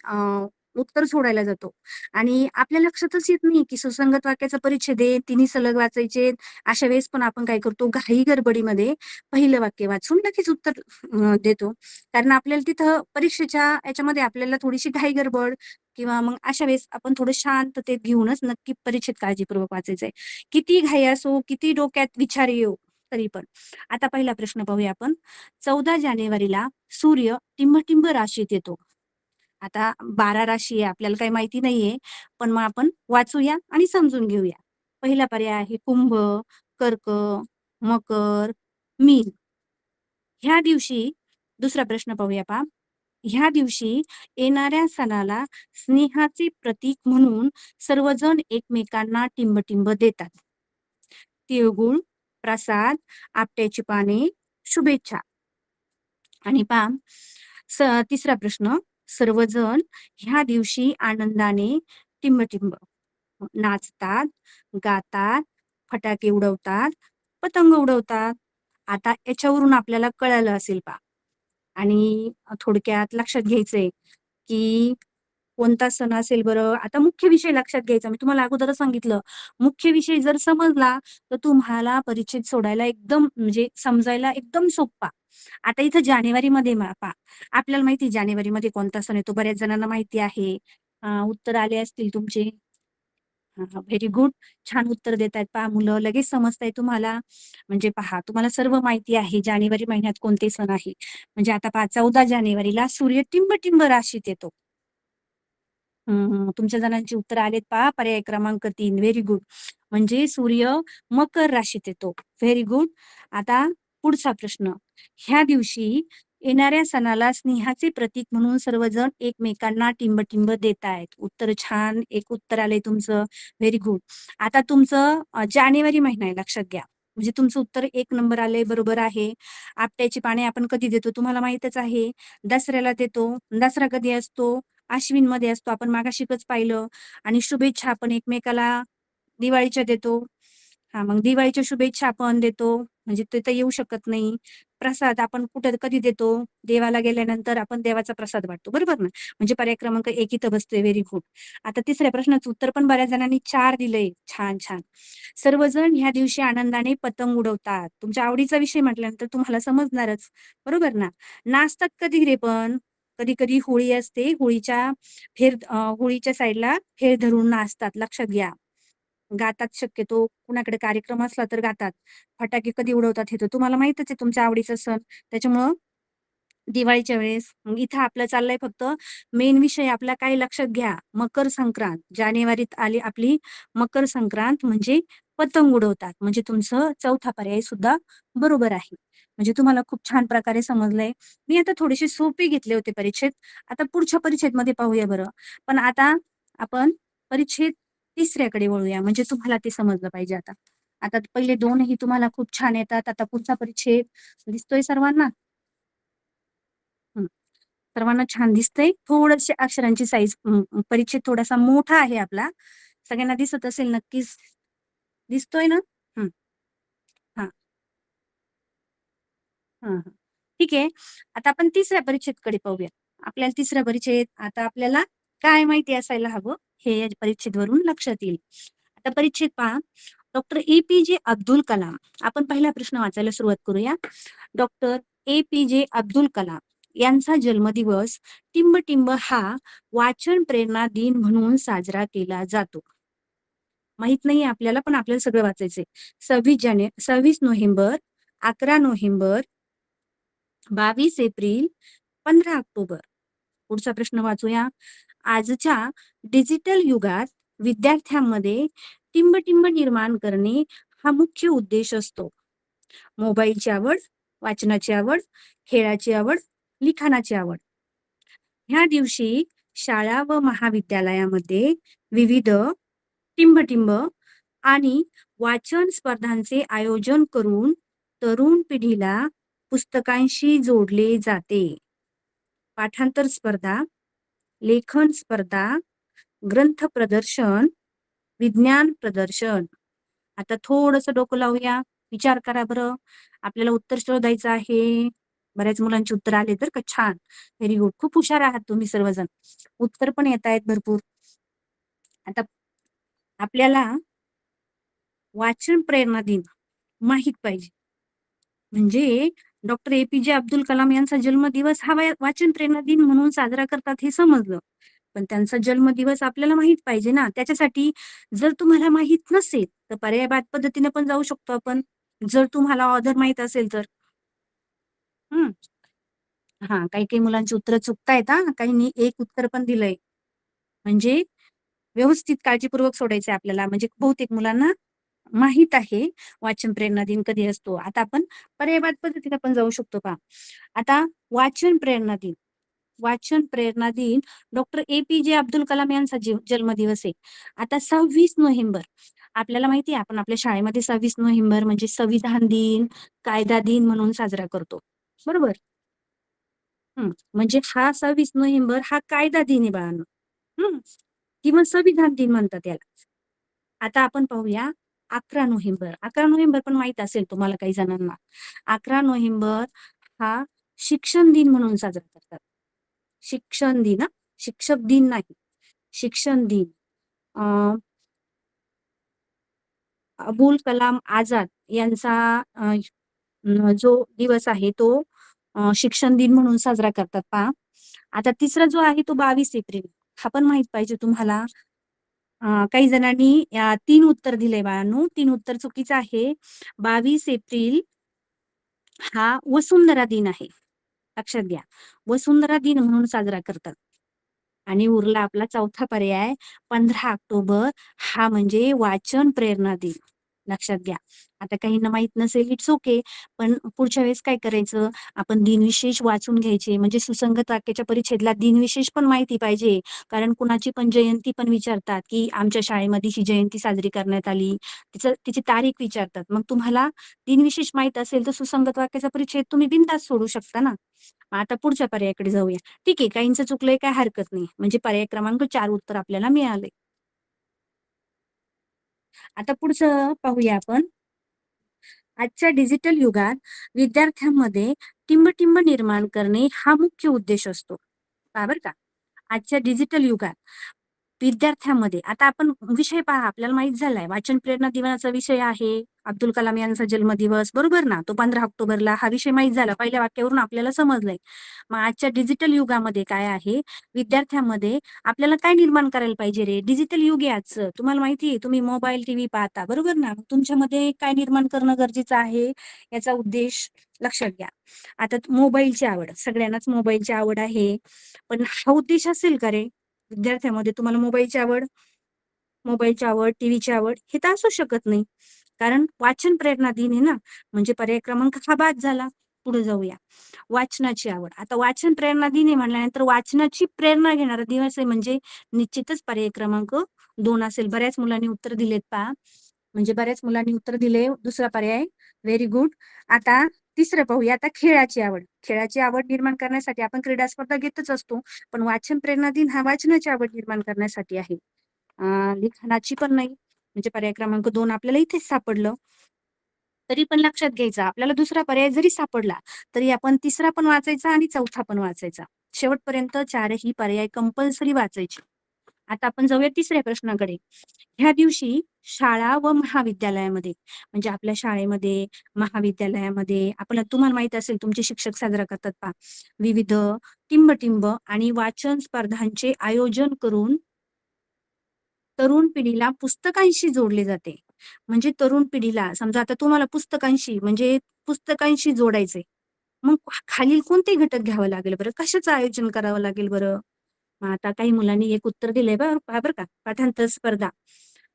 उत्तर सोडायला जातो आणि आपल्या लक्षातच येत नाही, की सुसंगत वाक्याचा परिच्छेद आहे, तिन्ही सलग वाचायचे. अशा वेळेस पण आपण काय करतो, घाई-गडबडीमध्ये पहिलं वाक्य वाचून लगेच उत्तर देतो. कारण आपल्याला तिथं परीक्षेच्या याच्यामध्ये आपल्याला थोडीशी घाई-गडबड किंवा मग अशा वेळेस आपण थोडं शांततेत घेऊनच नक्की परिच्छेद काळजीपूर्वक वाचायचंय. किती घाई असो, किती डोक्यात विचार येवो, तरी पण. आता पहिला प्रश्न पाहूया आपण. 14 जानेवारीला सूर्य टिंब-टिंब राशीत येतो. आता 12 राशी आहे, आपल्याला काही माहिती नाहीये, पण मग आपण वाचूया आणि समजून घेऊया. पहिला पर्याय आहे कुंभ, कर्क, मकर, मीन. ह्या दिवशी दुसरा प्रश्न पाहूया पहा. ह्या दिवशी येणाऱ्या सणाला स्नेहाचे प्रतीक म्हणून सर्वजण एकमेकांना टिंब-टिंब देतात. तिळगुळ, प्रसाद, आपट्याची पाने, शुभेच्छा. आणि पहा तिसरा प्रश्न, सर्वजण ह्या दिवशी आनंदाने टिंब-टिंब नाचतात, गातात, फटाके उडवतात, पतंग उडवतात. आता याच्यावरून आपल्याला कळालं असेल पहा. आणि थोडक्यात लक्षात घ्यायचंय, की कोणता सण असेल बरं? आता मुख्य विषय लक्षात घ्यायचा. मी तुम्हाला अगोदरच सांगितलं, मुख्य विषय जर समजला, तर तुम्हाला परिच्छेद सोडायला एकदम म्हणजे समजायला एकदम सोप्पा. आता इथं जानेवारीमध्ये पहा, आपल्याला माहिती आहे जानेवारीमध्ये कोणता सण येतो, बऱ्याच जणांना माहिती आहे. उत्तर आले असतील तुमचे. Very good. छान उत्तर देतायत पहा मुलं. लगेच समजतंय तुम्हाला. म्हणजे पहा, तुम्हाला सर्व माहिती आहे जानेवारी महिन्यात कोणते सण आहे. म्हणजे आता पहा 14 जानेवारीला सूर्य टिंब-टिंब राशीत येतो. तुमच्या जणांची उत्तर आलेत पहा. पर्याय क्रमांक 3 व्हेरी गुड. म्हणजे सूर्य मकर राशीत येतो. Very good. आता पुढचा प्रश्न. ह्या दिवशी येणाऱ्या सणाला स्नेहाचे प्रतीक म्हणून सर्वजण एकमेकांना टिंब-टिंब देतायत. उत्तर छान. एक उत्तर आलंय तुमचं. Very good. आता तुमचं जानेवारी महिना आहे लक्षात घ्या. म्हणजे तुमचं उत्तर 1 नंबर आलंय, बरोबर आहे. आपट्याची पाने आपण कधी देतो तुम्हाला माहीतच आहे. दसऱ्याला देतो. दसरा कधी असतो? अश्विनमध्ये असतो. आपण मागाशिकच पाहिलं. आणि शुभेच्छा आपण एकमेकाला दिवाळीच्या देतो. मग दिवाळीच्या शुभेच्छा आपण देतो. म्हणजे ते तर येऊ शकत नाही. प्रसाद आपण कुठं कधी देतो? देवाला गेल्यानंतर आपण देवाचा प्रसाद वाटतो. बरोबर ना? म्हणजे पर्याय क्रमांक 1 इथं बसतोय. Very good. आता तिसऱ्या प्रश्नाचं उत्तर पण बऱ्याच जणांनी 4 दिलंय. छान, छान. सर्वजण ह्या दिवशी आनंदाने पतंग उडवतात. तुमच्या आवडीचा विषय म्हटल्यानंतर तुम्हाला समजणारच. बरोबर ना? नाचतात कधी रे पण? कधी-कधी होळी असते. होळीच्या साईडला फेर धरून नाचतात. लक्षात घ्या. गातात शक्यतो. कुणाकडे कार्यक्रम असला तर गातात. फटाके कधी उडवतात हे तर तुम्हाला माहीतच आहे तुमच्या आवडीचा सण. त्याच्यामुळं दिवाळीच्या वेळेस मग इथं आपलं चाललंय फक्त मेन विषय आपला काय लक्षात घ्या. मकर संक्रांत. जानेवारीत आली आपली मकर संक्रांत म्हणजे पतंग उडवतात. म्हणजे तुमचं चौथा पर्याय सुद्धा बरोबर आहे. म्हणजे तुम्हाला खूप छान प्रकारे समजलंय. मी आता थोडेसे सोपे घेतले होते परिच्छेद. आता पुढच्या परिच्छेदमध्ये पाहूया बरं. पण आता आपण परिच्छेद तिसऱ्याकडे वळूया. म्हणजे तुम्हाला ते समजलं पाहिजे आता. आता पहिले 2ही तुम्हाला खूप छान येतात. आता पुढचा परिच्छेद दिसतोय सर्वांना? हं. सर्वांना छान दिसतंय. थोडीशी अक्षरांची साईज परिच्छेद थोडासा मोठा आहे आपला. सगळ्यांना दिसत असेल नक्कीच. दिसतोय ना? हं. हां, हां, हां. ठीक आहे. आता आपण तिसऱ्या परिच्छेदकडे पाहूया. आपल्याला तिसरा परिच्छेद आता आपल्याला काय माहिती असायला हवं, हे या परिच्छेदवरून लक्षात येईल. आता परिच्छेद पहा. डॉक्टर ए-पी-जे अब्दुल कलाम. आपण पहिला प्रश्न वाचायला सुरुवात करूया. डॉक्टर ए-पी-जे अब्दुल कलाम यांचा जन्मदिवस टिंब-टिंब हा वाचन प्रेरणा दिन म्हणून साजरा केला जातो. माहित नाहीये आपल्याला, पण आपल्याला सगळं वाचायचंय. 26 नोव्हेंबर, 11 नोव्हेंबर, 22 एप्रिल, 15 ऑक्टोबर. पुढचा प्रश्न वाचूया. आजच्या डिजिटल युगात विद्यार्थ्यांमध्ये टिंब-टिंब निर्माण करणे हा मुख्य उद्देश असतो. मोबाईलची आवड, वाचनाची आवड, खेळाची आवड, लिखाणाची आवड. ह्या दिवशी शाळा व महाविद्यालयामध्ये विविध टिंब-टिंब आणि वाचन स्पर्धांचे आयोजन करून तरुण पिढीला पुस्तकांशी जोडले जाते. पाठांतर स्पर्धा, लेखन स्पर्धा, ग्रंथ प्रदर्शन, विज्ञान प्रदर्शन. आता थोडंसं डोकं लावूया. विचार करा बरं. आपल्याला उत्तर शोधायचं आहे. बऱ्याच मुलांची उत्तर आले तर का छान. Very good. खूप हुशार आहात तुम्ही सर्वजण. उत्तर पण येतायत भरपूर. आता आपल्याला वाचन प्रेरणा दिन माहीत पाहिजे. म्हणजे डॉक्टर ए-पी-जे अब्दुल कलाम यांचा जन्मदिवस हा वाचन प्रेरणा दिन म्हणून साजरा करतात हे समजलं. पण त्यांचा जन्मदिवस आपल्याला माहीत पाहिजे ना. त्याच्यासाठी जर तुम्हाला माहीत नसेल, तर पर्यायवाद पद्धतीने पण जाऊ शकतो आपण. जर तुम्हाला ऑथर माहीत असेल तर. हं. काही-काही मुलांची उत्तरं चुकतायत हां. काहींनी एक उत्तर पण दिलंय. म्हणजे व्यवस्थित काळजीपूर्वक सोडायचंय आपल्याला. म्हणजे बहुतेक मुलांना माहित आहे वाचन प्रेरणा दिन कधी असतो. आता आपण पर्यायवाद पद्धतीने आपण जाऊ शकतो पहा. आता वाचन प्रेरणा दिन डॉक्टर ए.पी.जे. अब्दुल कलाम यांचा जन्मदिवस आहे. आता 26 नोव्हेंबर आपल्याला माहिती आहे आपण आपल्या शाळेमध्ये 26 नोव्हेंबर म्हणजे संविधान दिन, कायदा दिन म्हणून साजरा करतो. बरोबर? म्हणजे हा 26 नोव्हेंबर हा कायदा दिन आहे बाळांनो. हं. किंवा संविधान दिन म्हणतात याला. आता आपण पाहूया 11 नोव्हेंबर. 11 नोव्हेंबर पण माहीत असेल तुम्हाला काही जणांना. 11 नोव्हेंबर हा शिक्षण दिन म्हणून साजरा करतात. शिक्षण दिन हां. शिक्षक दिन नाही. शिक्षण दिन. अ, अबुल कलाम आझाद यांचा जो दिवस आहे तो शिक्षण दिन म्हणून साजरा करतात पहा. आता तिसरा जो आहे तो 22 एप्रिल. हा पण माहीत पाहिजे तुम्हाला. काही जणांनी 3 उत्तर दिलंय बाळांनो. 3 उत्तर चुकीचं आहे. 22 एप्रिल हा वसुंधरा दिन आहे. लक्षात घ्या. वसुंधरा दिन म्हणून साजरा करतात. आणि उरला आपला चौथा पर्याय 15 ऑक्टोबर हा म्हणजे वाचन प्रेरणा दिन. लक्षात घ्या. आता काहींना माहीत नसेल इट्स ओके. पण पुढच्या वेळेस काय करायचं, आपण दिनविशेष वाचून घ्यायचे. म्हणजे सुसंगत वाक्याच्या परिच्छेदला दिनविशेष पण माहिती पाहिजे. कारण कुणाची पण जयंती पण विचारतात, की आमच्या शाळेमध्ये ही जयंती साजरी करण्यात आली. तिची तारीख विचारतात. मग तुम्हाला दिनविशेष माहीत असेल तर सुसंगत वाक्याचा परिच्छेद तुम्ही बिनधास्त सोडू शकता ना. आता पुढच्या पर्यायाकडे जाऊया. ठीक आहे, काहींचं चुकलंय काही हरकत नाही. म्हणजे पर्याय क्रमांक 4 उत्तर आपल्याला मिळाले. आता पुढचं पाहूया आपण. आजच्या डिजिटल युगात विद्यार्थ्यांमध्ये टिंब-टिंब निर्माण करणे हा मुख्य उद्देश असतो. पहा बरं का. आजच्या डिजिटल युगात विद्यार्थ्यांमध्ये आता आपण विषय पहा आपल्याला माहित झालाय वाचन प्रेरणा दिनाचा विषय आहे अब्दुल कलाम यांचा जन्मदिवस बरोबर ना तो 15 ऑक्टोबरला हा विषय माहित झाला पहिल्या वाक्यावरून आपल्याला समजलंय. मग आजच्या डिजिटल युगामध्ये काय आहे विद्यार्थ्यांमध्ये आपल्याला काय निर्माण करायला पाहिजे रे डिजिटल युग आहे आजचं तुम्हाला माहिती आहे तुम्ही मोबाईल टीव्ही पाहता बरोबर ना तुमच्यामध्ये काय निर्माण करणं गरजेचं आहे याचा उद्देश लक्षात घ्या. आता मोबाईलची आवड सगळ्यांनाच मोबाईलची आवड आहे पण हा उद्देश असेल का रे विद्यार्थ्यामध्ये तुम्हाला मोबाईलची आवड, टीव्हीची आवड हे तर असू शकत नाही. कारण वाचन प्रेरणा दिन आहे ना, म्हणजे पर्याय क्रमांक हा बाद झाला. पुढे जाऊया. वाचनाची आवड. आता वाचन प्रेरणा दिन आहे म्हटल्यानंतर वाचनाची प्रेरणा घेणारा दिवस आहे म्हणजे निश्चितच पर्याय क्रमांक 2 असेल. बऱ्याच मुलांनी उत्तर दिलेत पहा. म्हणजे बऱ्याच मुलांनी उत्तर दिले. दुसरा पर्याय व्हेरी गुड. आता तिसरं पाहूया आता खेळाची आवड. खेळाची आवड निर्माण करण्यासाठी आपण क्रीडा स्पर्धा घेतच असतो. पण वाचन प्रेरणा दिन हा वाचनाची आवड निर्माण करण्यासाठी आहे. लिखाणाची पण नाही. म्हणजे पर्याय क्रमांक 2 आपल्याला इथेच सापडलं. तरी पण लक्षात घ्यायचं आपल्याला दुसरा पर्याय जरी सापडला, तरी आपण तिसरा पण वाचायचा आणि चौथा पण वाचायचा. शेवटपर्यंत 4ही पर्याय कंपल्सरी वाचायचे. आता आपण जाऊया तिसऱ्या प्रश्नाकडे. ह्या दिवशी शाळा व महाविद्यालयामध्ये म्हणजे आपल्या शाळेमध्ये, महाविद्यालयामध्ये आपल्याला तुम्हाला माहीत असेल तुमचे शिक्षक साजरा करतात पहा. विविध टिंब-टिंब आणि वाचन स्पर्धांचे आयोजन करून तरुण पिढीला पुस्तकांशी जोडले जाते. म्हणजे तरुण पिढीला समजा आता तुम्हाला पुस्तकांशी जोडायचंय. मग खालील कोणते घटक घ्यावं लागेल बरं? कशाचं आयोजन करावं लागेल बरं? मग आता काही मुलांनी एक उत्तर दिलंय पहा बरं का. पाठांतर स्पर्धा.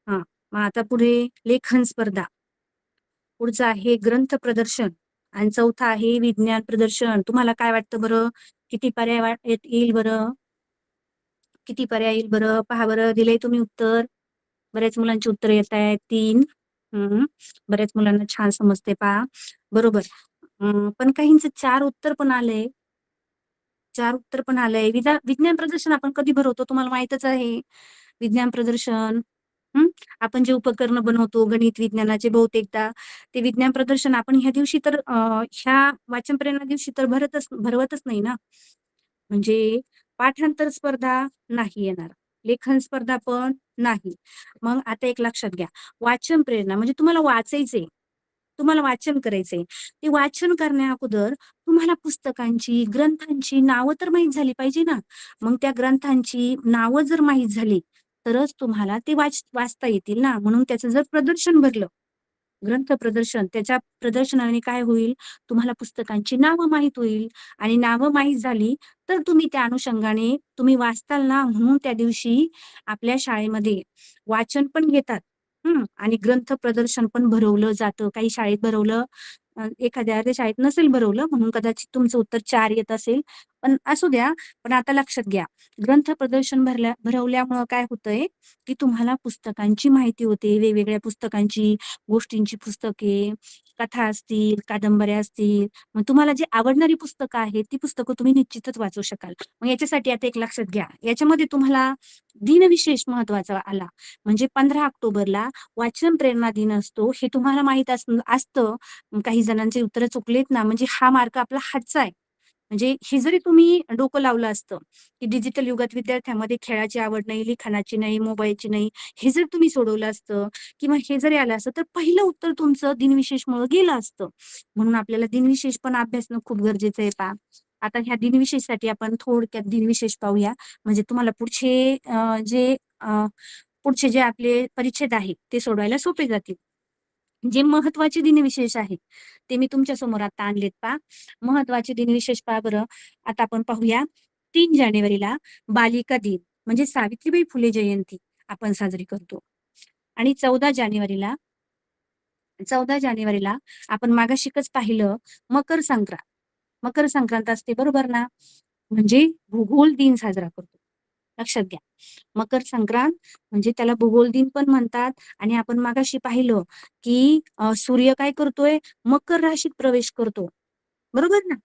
हां. मग आता पुढे लेखन स्पर्धा. पुढचं आहे ग्रंथ प्रदर्शन आणि चौथा आहे विज्ञान प्रदर्शन. तुम्हाला काय वाटतं बरं? किती पर्याय येईल बरं? किती पर्याय येईल बरं? पहा बरं दिलंय तुम्ही उत्तर. बऱ्याच मुलांची उत्तरं येतायत 3. बऱ्याच मुलांना छान समजते पहा. बरोबर. पण काहींचं 4 उत्तर पण आलंय. 4 उत्तर पण आलंय. विज्ञान प्रदर्शन आपण कधी भरवतो तुम्हाला माहीतच आहे. विज्ञान प्रदर्शन हं. आपण जे उपकरणं बनवतो गणित विज्ञानाचे बहुतेकदा ते विज्ञान प्रदर्शन आपण ह्या दिवशी तर ह्या वाचन प्रेरणा दिवशी तर भरवतच नाही ना. म्हणजे पाठांतर स्पर्धा नाही येणार. लेखन स्पर्धा पण नाही. मग आता एक लक्षात घ्या. वाचन प्रेरणा म्हणजे तुम्हाला वाचायचंय. तुम्हाला वाचन करायचंय. ते वाचन करण्या अगोदर तुम्हाला पुस्तकांची, ग्रंथांची नावं तर माहीत झाली पाहिजे ना. मग त्या ग्रंथांची नावं जर माहीत झाली, तरच तुम्हाला ते वाचता येतील ना. म्हणून त्याचं जर प्रदर्शन भरलं, ग्रंथ प्रदर्शन, त्याच्या प्रदर्शनाने काय होईल? तुम्हाला पुस्तकांची नावं माहीत होईल आणि नावं माहीत झाली, तर तुम्ही त्या अनुषंगाने तुम्ही वाचताल ना. म्हणून त्या दिवशी आपल्या शाळेमध्ये वाचन पण घेतात. आणि ग्रंथ प्रदर्शन पण भरवलं जातं. काही शाळेत भरवलं, एखाद्या शाळेत नसेल भरवलं म्हणून कदाचित तुमचं उत्तर 4 येत असेल. पण असू द्या. पण आता लक्षात घ्या, ग्रंथ प्रदर्शन भरवल्यामुळं काय होतंय, की तुम्हाला पुस्तकांची माहिती होते, वेगवेगळ्या पुस्तकांची, गोष्टींची पुस्तके, कथा असतील, कादंबऱ्या असतील. मग तुम्हाला जी आवडणारी पुस्तकं आहेत, ती पुस्तकं तुम्ही निश्चितच वाचू शकाल. मग याच्यासाठी आता एक लक्षात घ्या, याच्यामध्ये तुम्हाला दिनविशेष महत्त्वाचा आला. म्हणजे 15 ऑक्टोबरला वाचन प्रेरणा दिन असतो. हे तुम्हाला माहीत असतं. काही जणांचे उत्तरं चुकलेत ना, म्हणजे हा मार्क आपला हातचा आहे. म्हणजे हे जरी तुम्ही डोकं लावलं असतं, की डिजिटल युगात विद्यार्थ्यांमध्ये खेळाची आवड नाही, लिखाणाची नाही, मोबाईलची नाही, हे जर तुम्ही सोडवलं असतं किंवा हे जरी आलं असतं, तर पहिलं उत्तर तुमचं दिनविशेषमुळं गेलं असतं. म्हणून आपल्याला दिनविशेष पण अभ्यासणं खूप गरजेचं आहे पहा. आता ह्या दिनविशेषसाठी आपण थोडक्यात दिनविशेष पाहूया. म्हणजे तुम्हाला पुढचे जे आपले परिच्छेद आहेत, ते सोडवायला सोपे जातील. जे महत्वाचे दिनविशेष आहेत, ते मी तुमच्या समोर आता आणलेत पहा. महत्वाचे दिनविशेष पहा बरं. आता आपण पाहूया 3 जानेवारीला बालिका दिन म्हणजे सावित्रीबाई फुले जयंती आपण साजरी करतो आणि 14 जानेवारीला आपण मागाशिकच पाहिलं मकर संक्रांत. मकर संक्रांत असते बरोबर ना? म्हणजे भूगोल दिन साजरा करतो. लक्षात घ्या. मकर संक्रांत म्हणजे त्याला भूगोल दिन पण म्हणतात आणि आपण मागाशी पाहिलं, की सूर्य काय करतोय? मकर राशीत प्रवेश करतो. बरोबर ना?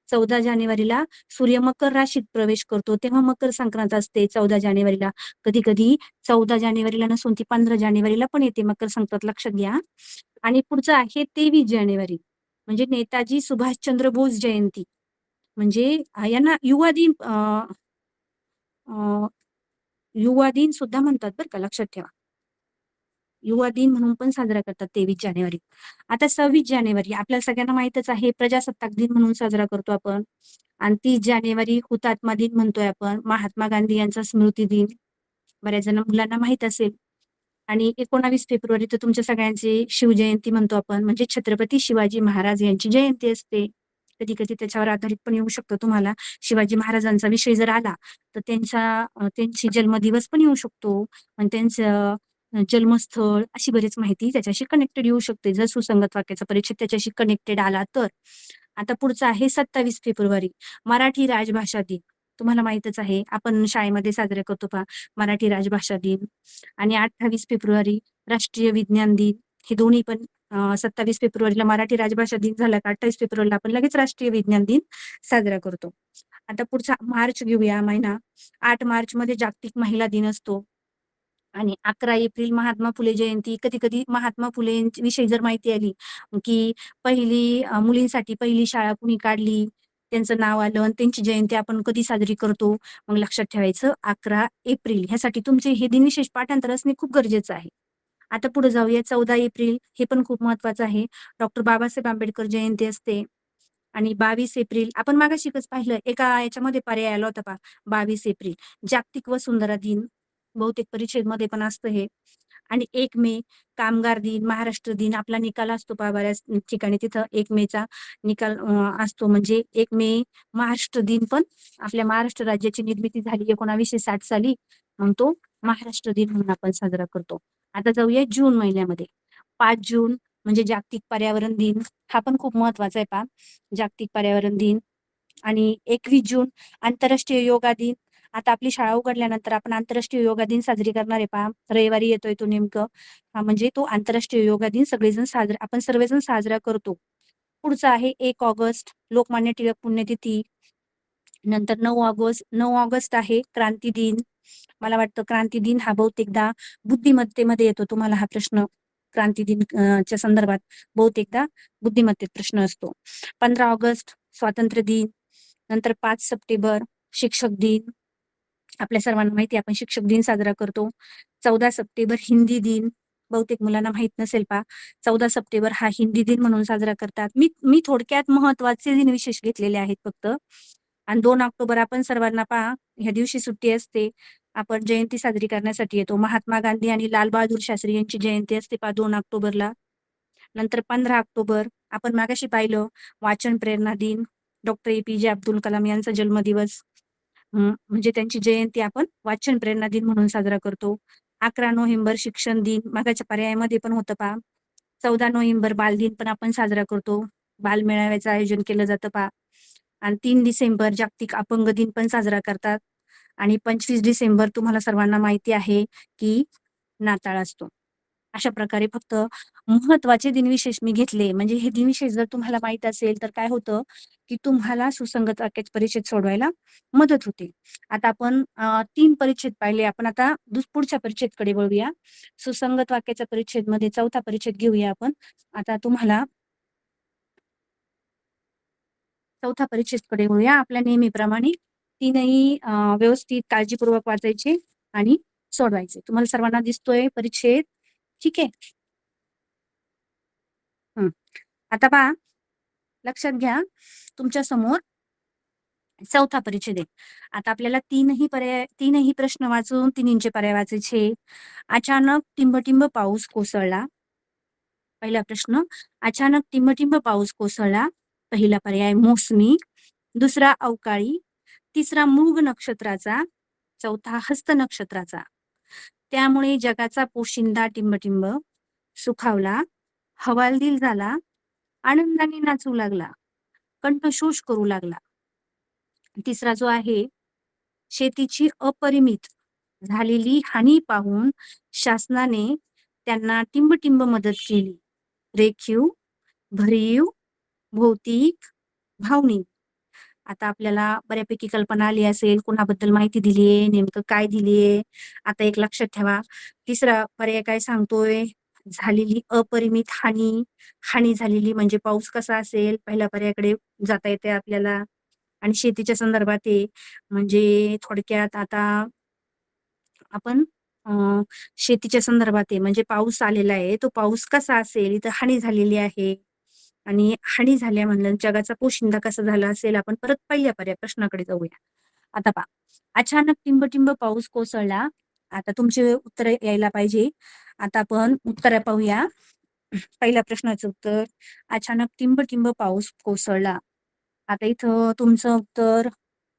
14 जानेवारीला सूर्य मकर राशीत प्रवेश करतो. तेव्हा मकर संक्रांत असते 14 जानेवारीला. कधी-कधी 14 जानेवारीला नसून ती 15 जानेवारीला पण येते मकर संक्रांत लक्षात घ्या. आणि पुढचं आहे 23 जानेवारी म्हणजे नेताजी सुभाषचंद्र बोस जयंती. म्हणजे यांना युवा दिन सुद्धा म्हणतात बरं का, लक्षात ठेवा. युवा दिन म्हणून पण साजरा करतात 23 जानेवारी. आता 26 जानेवारी आपल्याला सगळ्यांना माहीतच आहे प्रजासत्ताक दिन म्हणून साजरा करतो आपण. आणि 30 जानेवारी हुतात्मा दिन म्हणतोय आपण. महात्मा गांधी यांचा स्मृती दिन. बऱ्याच जण मुलांना माहीत असेल. आणि 19 फेब्रुवारी तर तुमच्या सगळ्यांची शिवजयंती म्हणतो आपण. म्हणजे छत्रपती शिवाजी महाराज यांची जयंती असते. कधी-कधी त्याच्यावर आधारित पण येऊ शकतो तुम्हाला. शिवाजी महाराजांचा विषय जर आला, तर त्यांची जन्मदिवस पण येऊ शकतो. आणि त्यांचं जन्मस्थळ अशी बरीच माहिती त्याच्याशी कनेक्टेड येऊ शकते. जर सुसंगत वाक्याचा परिच्छेद त्याच्याशी कनेक्टेड आला तर. आता पुढचं आहे 27 फेब्रुवारी मराठी राजभाषा दिन. तुम्हाला माहीतच आहे. आपण शाळेमध्ये साजरे करतो पहा मराठी राजभाषा दिन. आणि 28 फेब्रुवारी राष्ट्रीय विज्ञान दिन. हे दोन्ही पण 27 फेब्रुवारीला मराठी राजभाषा दिन झाला का 28 फेब्रुवारीला आपण लगेच राष्ट्रीय विज्ञान दिन साजरा करतो. आता पुढचा मार्च घेऊया महिना. 8 मार्चमध्ये जागतिक महिला दिन असतो. आणि 11 एप्रिल महात्मा फुले जयंती. कधी-कधी महात्मा फुलेंविषयी जर माहिती आली, की मुलींसाठी पहिली शाळा कुणी काढली, त्यांचं नाव आलं आणि त्यांची जयंती आपण कधी साजरी करतो, मग लक्षात ठेवायचं 11 एप्रिल. ह्यासाठी तुमचे हे दिनविशेष पाठांतर असणे खूप गरजेचं आहे. आता पुढे जाऊया 14 एप्रिल हे पण खूप महत्वाचं आहे. डॉक्टर बाबासाहेब आंबेडकर जयंती असते. आणि 22 एप्रिल आपण मागाशिकच पाहिलं एका याच्यामध्ये पर्याय आला होता पहा 22 एप्रिल जागतिक वसुंधरा दिन. बहुतेक परिच्छेदमध्ये पण असतं हे. आणि 1 मे कामगार दिन, महाराष्ट्र दिन आपला निकाल असतो पहा बऱ्याच ठिकाणी तिथं 1 मेचा निकाल असतो. म्हणजे 1 मे महाराष्ट्र दिन पण आपल्या महाराष्ट्र राज्याची निर्मिती झाली 1960 साली. मग तो महाराष्ट्र दिन म्हणून आपण साजरा करतो. आता जाऊया जून महिन्यामध्ये. 5 जून म्हणजे जागतिक पर्यावरण दिन. हा पण खूप महत्वाचा आहे पहा. जागतिक पर्यावरण दिन. आणि 21 जून आंतरराष्ट्रीय योगा दिन. आता आपली शाळा उघडल्यानंतर आपण आंतरराष्ट्रीय योगा दिन साजरी करणार आहे पहा. रविवारी येतोय तो नेमकं. म्हणजे तो आंतरराष्ट्रीय योगा दिन आपण सर्वजण साजरा करतो. पुढचा आहे 1 ऑगस्ट लोकमान्य टिळक पुण्यतिथी. नंतर 9 ऑगस्ट आहे क्रांती दिन. मला वाटतं क्रांती दिन हा बहुतेकदा बुद्धिमत्तेमध्ये येतो. तुम्हाला हा प्रश्न क्रांती दिन च्या संदर्भात बहुतेकदा बुद्धिमत्तेत प्रश्न असतो. 15 ऑगस्ट स्वातंत्र्य दिन. नंतर 5 सप्टेंबर शिक्षक दिन. आपल्या सर्वांना माहिती आहे आपण शिक्षक दिन साजरा करतो. 14 सप्टेंबर हिंदी दिन. बहुतेक मुलांना माहीत नसेल पहा. 14 सप्टेंबर हा हिंदी दिन म्हणून साजरा करतात. मी थोडक्यात महत्वाचे दिन विशेष घेतलेले आहेत फक्त. आणि 2 ऑक्टोबर आपण सर्वांना पहा ह्या दिवशी सुट्टी असते. आपण जयंती साजरी करण्यासाठी येतो. महात्मा गांधी आणि लाल बहादूर शास्त्री यांची जयंती असते पहा 2 ऑक्टोबरला. नंतर 15 ऑक्टोबर आपण मागाशी पाहिलं वाचन प्रेरणा दिन. Doctor APJ. अब्दुल कलाम यांचा जन्मदिवस. म्हणजे त्यांची जयंती आपण वाचन प्रेरणा दिन म्हणून साजरा करतो. 11 नोव्हेंबर शिक्षण दिन मागाच्या पर्यायामध्ये पण होतं पहा. 14 नोव्हेंबर बालदिन पण आपण साजरा करतो. बालमेळाव्याचं आयोजन केलं जातं पहा. आणि 3 डिसेंबर जागतिक अपंग दिन पण साजरा करतात. आणि 25 डिसेंबर तुम्हाला सर्वांना माहिती आहे की नाताळ असतो. अशा प्रकारे फक्त महत्त्वाचे दिनविशेष मी घेतले. म्हणजे हे दिनविशेष जर तुम्हाला माहीत असेल तर काय होतं, की तुम्हाला सुसंगत वाक्याचे परिच्छेद सोडवायला मदत होते. आता आपण 3 परिच्छेद पाहिले. आपण आता पुढच्या परिच्छेदकडे वळूया. सुसंगत वाक्याच्या परिच्छेदमध्ये 4था परिच्छेद घेऊया आपण. आता तुम्हाला 4था परिच्छेदकडे वळूया. आपल्या नेहमीप्रमाणे 3ही व्यवस्थित काळजीपूर्वक वाचायचे आणि सोडवायचे. तुम्हाला सर्वांना दिसतोय परिच्छेद? ठीक आहे. हं. आता पहा, लक्षात घ्या तुमच्या समोर 4था परिच्छेद आहे. आता आपल्याला 3ही प्रश्न वाचून तिन्हींचे पर्याय वाचायचे. अचानक टिंब-टिंब पाऊस कोसळला. पहिला प्रश्न, अचानक टिंब-टिंब पाऊस कोसळला. पहिला पर्याय मोसमी, दुसरा अवकाळी, तिसरा मृग नक्षत्राचा, चौथा हस्त नक्षत्राचा. त्यामुळे जगाचा पोशिंदा टिंब-टिंब सुखावला, हवालदिल झाला, आनंदाने नाचू लागला, कंठशोष करू लागला. तिसरा जो आहे, शेतीची अपरिमित झालेली हानी पाहून शासनाने त्यांना टिंब-टिंब मदत केली. रेखीव, भरीव, भौतिक, भावनिक. आता आपल्याला बऱ्यापैकी कल्पना आली असेल, कोणाबद्दल माहिती दिलीये, नेमकं काय दिलीये. आता एक लक्षात ठेवा. तिसरा पर्याय काय सांगतोय? झालेली अपरिमित हानी. हानी झालेली म्हणजे पाऊस कसा असेल? पहिल्या पर्यायाकडे जाता येते आपल्याला. आणि शेतीच्या संदर्भात आहे. म्हणजे थोडक्यात आता आपण अ, शेतीच्या संदर्भात आहे. म्हणजे पाऊस आलेला आहे. तो पाऊस कसा असेल? इथं हानी झालेली आहे. आणि हानी झाल्या म्हणलं जगाचा पोशिंदा कसा झाला असेल? आपण परत पहिल्या प्रश्नाकडे जाऊया. आता पहा, अचानक टिंब-टिंब पाऊस कोसळला. आता तुमचे उत्तर यायला पाहिजे. आता आपण उत्तर पाहूया. पहिल्या प्रश्नाचं उत्तर, अचानक टिंब-टिंब पाऊस कोसळला. आता इथं तुमचं उत्तर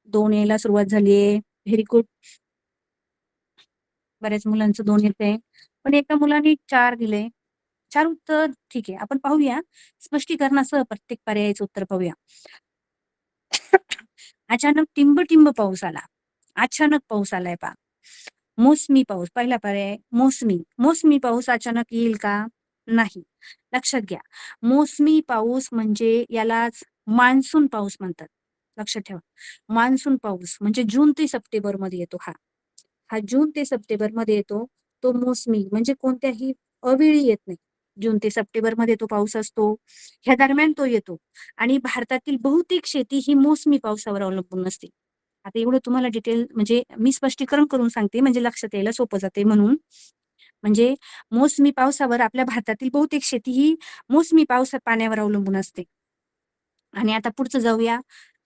2 यायला सुरुवात झालीये. Very good. बऱ्याच मुलांचं 2 येतंय. पण एका मुलाने 4 दिले. 4 उत्तर ठीक आहे. आपण पाहूया. स्पष्टीकरणासह प्रत्येक पर्यायाचं उत्तर पाहूया. अचानक टिंब-टिंब पाऊस आला. अचानक पाऊस आलाय पहा. मोसमी पाऊस पहिला पर्याय मोसमी. मोसमी पाऊस अचानक येईल का? नाही. लक्षात घ्या. मोसमी पाऊस म्हणजे यालाच मान्सून पाऊस म्हणतात. लक्षात ठेवा. मान्सून पाऊस म्हणजे जून ते सप्टेंबरमध्ये येतो हा. हा जून ते सप्टेंबरमध्ये येतो. तो मोसमी म्हणजे कोणत्याही अवेळी येत नाही. जून ते सप्टेंबरमध्ये तो पाऊस असतो. ह्या दरम्यान तो येतो आणि भारतातील बहुतेक शेती ही मोसमी पावसावर अवलंबून असते. आता एवढं तुम्हाला डिटेल म्हणजे मी स्पष्टीकरण करून सांगते म्हणजे लक्षात यायला सोपं जाते म्हणून. म्हणजे मोसमी पावसावर आपल्या भारतातील बहुतेक शेती ही मोसमी पाण्यावर अवलंबून असते. आणि आता पुढचं जाऊया,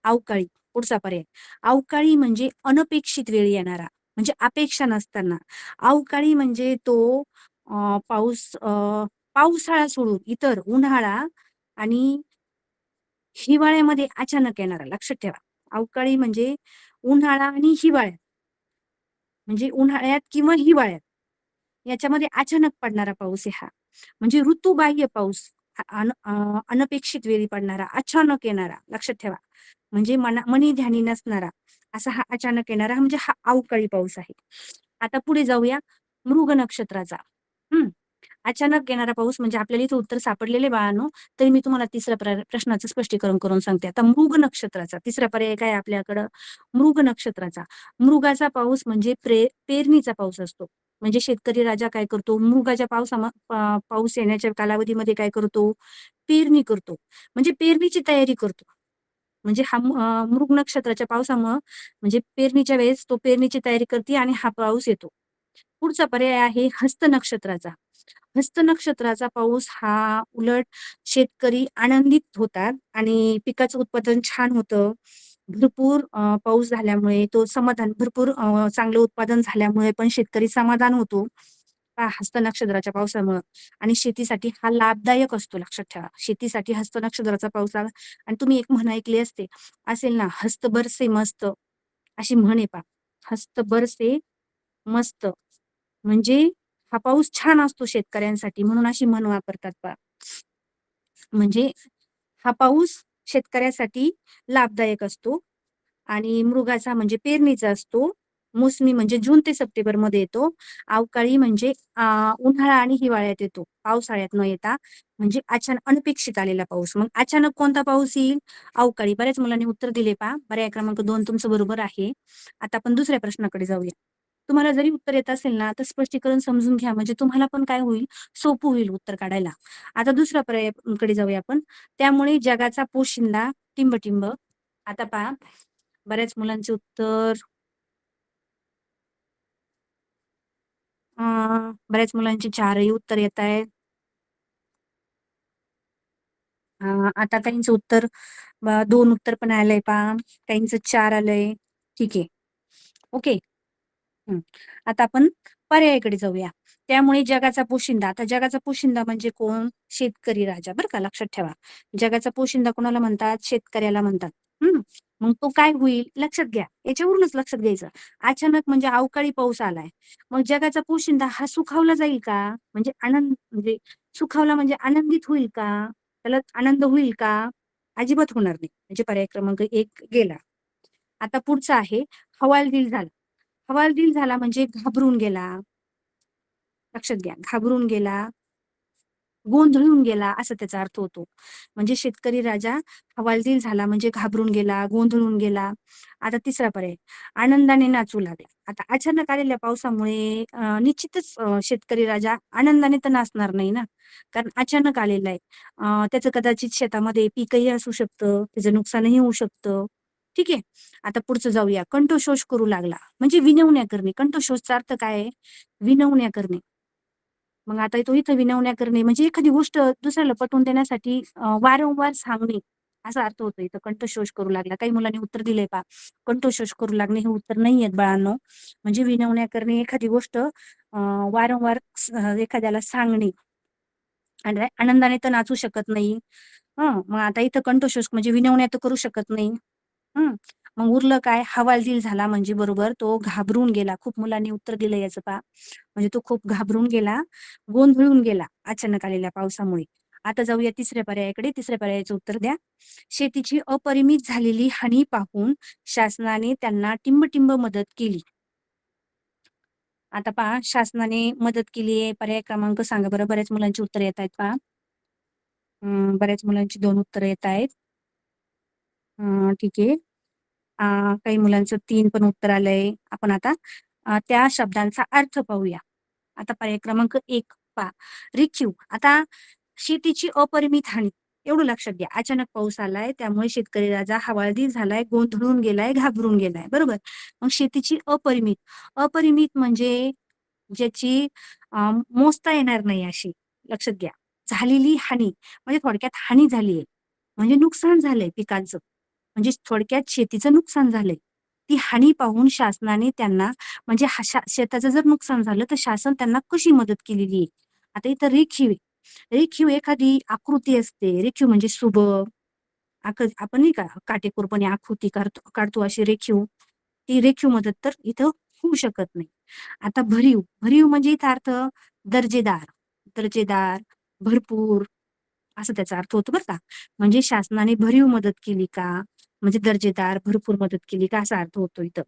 अवकाळी. पुढचा पर्याय. अवकाळी म्हणजे अनपेक्षित वेळी येणारा, म्हणजे अपेक्षा नसताना. अवकाळी म्हणजे तो पावसाळा सोडून इतर उन्हाळा आणि हिवाळ्यामध्ये अचानक येणारा. लक्षात ठेवा. अवकाळी म्हणजे उन्हाळा आणि हिवाळ्यात. म्हणजे उन्हाळ्यात किंवा हिवाळ्यात याच्यामध्ये अचानक पडणारा पाऊस आहे हा. म्हणजे ऋतुबाह्य पाऊस. अनपेक्षित वेळी पडणारा, अचानक येणारा. लक्षात ठेवा. म्हणजे मनी ध्यानी नसणारा असा हा अचानक येणारा म्हणजे हा अवकाळी पाऊस आहे. आता पुढे जाऊया मृग नक्षत्राचा. हं. अचानक येणारा पाऊस म्हणजे आपल्याला इथं उत्तर सापडलेले बाळांनो. तरी मी तुम्हाला तिसऱ्या प्रश्नाचं स्पष्टीकरण करून सांगते. आता मृग नक्षत्राचा तिसरा पर्याय काय आहे आपल्याकडं? मृग नक्षत्राचा. मृगाचा पाऊस म्हणजे पेरणीचा पाऊस असतो. म्हणजे शेतकरी राजा काय करतो? मृगाच्या पाऊस येण्याच्या कालावधीमध्ये काय करतो? पेरणी करतो. म्हणजे पेरणीची तयारी करतो. म्हणजे हा मृग नक्षत्राच्या पावसामुळं म्हणजे पेरणीच्या वेळेस तो पेरणीची तयारी करते आणि हा पाऊस येतो. पुढचा पर्याय आहे हस्त नक्षत्राचा. हस्त नक्षत्राचा पाऊस हा उलट शेतकरी आनंदित होतात आणि पिकाचं उत्पादन छान होतं. भरपूर पाऊस झाल्यामुळे तो भरपूर चांगलं उत्पादन झाल्यामुळे पण शेतकरी समाधान होतो. हस्त नक्षत्राच्या पावसामुळं आणि शेतीसाठी हा लाभदायक असतो लक्षात ठेवा. शेतीसाठी हस्त नक्षत्राचा पाऊस आला आणि तुम्ही एक म्हण ऐकली असेल ना, "हस्त बरसे मस्त" अशी म्हण आहे पहा. "हस्त बरसे मस्त" म्हणजे हा पाऊस छान असतो शेतकऱ्यांसाठी म्हणून अशी म्हण वापरतात पहा. म्हणजे हा पाऊस शेतकऱ्यासाठी लाभदायक असतो आणि मृगाचा म्हणजे पेरणीचा असतो. मोसमी म्हणजे जून ते सप्टेंबरमध्ये येतो. अवकाळी म्हणजे उन्हाळा आणि हिवाळ्यात येतो. पावसाळ्यात न येता म्हणजे अचानक अनपेक्षित आलेला पाऊस. मग अचानक कोणता पाऊस येईल? अवकाळी. बऱ्याच मुलांनी उत्तर दिले पहा. पर्याय क्रमांक 2 तुमचं बरोबर आहे. आता आपण दुसऱ्या प्रश्नाकडे जाऊया. तुम्हाला जरी उत्तर येत असेल ना, तर स्पष्टीकरण समजून घ्या म्हणजे तुम्हाला पण काय होईल, सोपं होईल उत्तर काढायला. आता दुसऱ्या पर्यायाकडे जाऊया आपण. त्यामुळे जगाचा पोशिंदा टिंबटिंब. आता पहा, बऱ्याच मुलांचे उत्तर अ, बऱ्याच मुलांची 4ही उत्तर येतायत. आता काहींचं उत्तर 2 उत्तर पण आलंय पहा. काहींचं 4 आलंय. ठीक आहे. ओके. हं. आता आपण पर्यायाकडे जाऊया. त्यामुळे जगाचा पोशिंदा. आता जगाचा पोशिंदा म्हणजे कोण? शेतकरी राजा बरं का, लक्षात ठेवा. जगाचा पोशिंदा कोणाला म्हणतात? शेतकऱ्याला म्हणतात. हं. मग तो काय होईल? लक्षात घ्या. याच्यावरूनच लक्षात घ्यायचं. अचानक म्हणजे अवकाळी पाऊस आलाय. मग जगाचा पोशिंदा हा सुखावला जाईल का? म्हणजे म्हणजे सुखावला म्हणजे आनंदित होईल का? त्याला आनंद होईल का? अजिबात होणार नाही. म्हणजे पर्याय क्रमांक 1 गेला. आता पुढचा आहे हवालदिल झाला. हवालदिल झाला म्हणजे घाबरून गेला. लक्षात घ्या, घाबरून गेला, गोंधळून गेला असा त्याचा अर्थ होतो. म्हणजे शेतकरी राजा हवालदिल झाला म्हणजे घाबरून गेला, गोंधळून गेला. आता तिसरा पर्याय, आनंदाने नाचू लागला. आता अचानक आलेल्या पावसामुळे निश्चितच शेतकरी राजा आनंदाने तर नाचणार नाही ना, कारण अचानक आलेला आहे. त्याचं कदाचित शेतामध्ये पीकही असू शकतं, त्याचं नुकसानही होऊ शकतं. ठीक आहे. आता पुढचं जाऊया. कंठशोष करू लागला म्हणजे विनवण्या करणे. कंठशोषचा अर्थ काय आहे? विनवण्या करणे. मग आता तो इथं विनवण्या करणे म्हणजे एखादी गोष्ट दुसऱ्याला पटवून देण्यासाठी वारंवार सांगणे असा अर्थ होतो इथं कंठशोष करू लागला. काही मुलांनी उत्तर दिलंय पहा. कंठशोष करू लागणे हे उत्तर नाही आहेत बाळांनो. म्हणजे विनवण्या करणे, एखादी गोष्ट वारंवार एखाद्याला सांगणे आणि आनंदाने तर नाचू शकत नाही. मग आता इथं कंठशोष म्हणजे विनवण्या तर करू शकत नाही. हं. मग उरलं काय? हवालदिल झाला म्हणजे बरोबर तो घाबरून गेला. खूप मुलांनी उत्तर दिलं याचं पहा. म्हणजे तो खूप घाबरून गेला, गोंधळून गेला अचानक आलेल्या पावसामुळे. आता जाऊया तिसऱ्या पर्यायाकडे. तिसऱ्या पर्यायाचं उत्तर द्या. शेतीची अपरिमित झालेली हानी पाहून शासनाने त्यांना टिंब-टिंब मदत केली. आता पहा शासनाने मदत केली आहे. पर्याय क्रमांक सांगा बरं. बऱ्याच मुलांची उत्तरं येतायत पहा. बऱ्याच मुलांची 2 उत्तरं येतायत. ठीक आहे. काही मुलांचं 3 पण उत्तर आलंय. आपण आता त्या शब्दांचा अर्थ पाहूया. आता पर्याय क्रमांक 1 पहा. रेखीव. आता शेतीची अपरिमित हानी. एवढं लक्षात घ्या. अचानक पाऊस आलाय, त्यामुळे शेतकरी राजा हवालदिल झालाय, गोंधळून गेलाय, घाबरून गेलाय. बरोबर. मग शेतीची अपरिमित. अपरिमित म्हणजे ज्याची मोजता येणार नाही अशी. लक्षात घ्या. झालेली हानी म्हणजे थोडक्यात हानी झालीये. म्हणजे नुकसान झालंय पिकांचं. म्हणजे थोडक्यात शेतीचं नुकसान झालंय. ती हानी पाहून शासनाने त्यांना म्हणजे शेताचं जर नुकसान झालं तर शासन त्यांना कशी मदत केलेली आहे. आता इथं रेखीव आहे. रेखीव एखादी आकृती असते. रेखीव म्हणजे सुबक आपण नाही का काटेकोरपणे आकृती काढतो अशी रेखीव. ती रेखीव मदत तर इथं होऊ शकत नाही. आता भरीव. भरीव म्हणजे इथं अर्थ दर्जेदार. दर्जेदार, भरपूर असं त्याचा अर्थ होतो बरं का. म्हणजे शासनाने भरीव मदत केली का? म्हणजे दर्जेदार, भरपूर मदत केली का? असा अर्थ होतो इथं.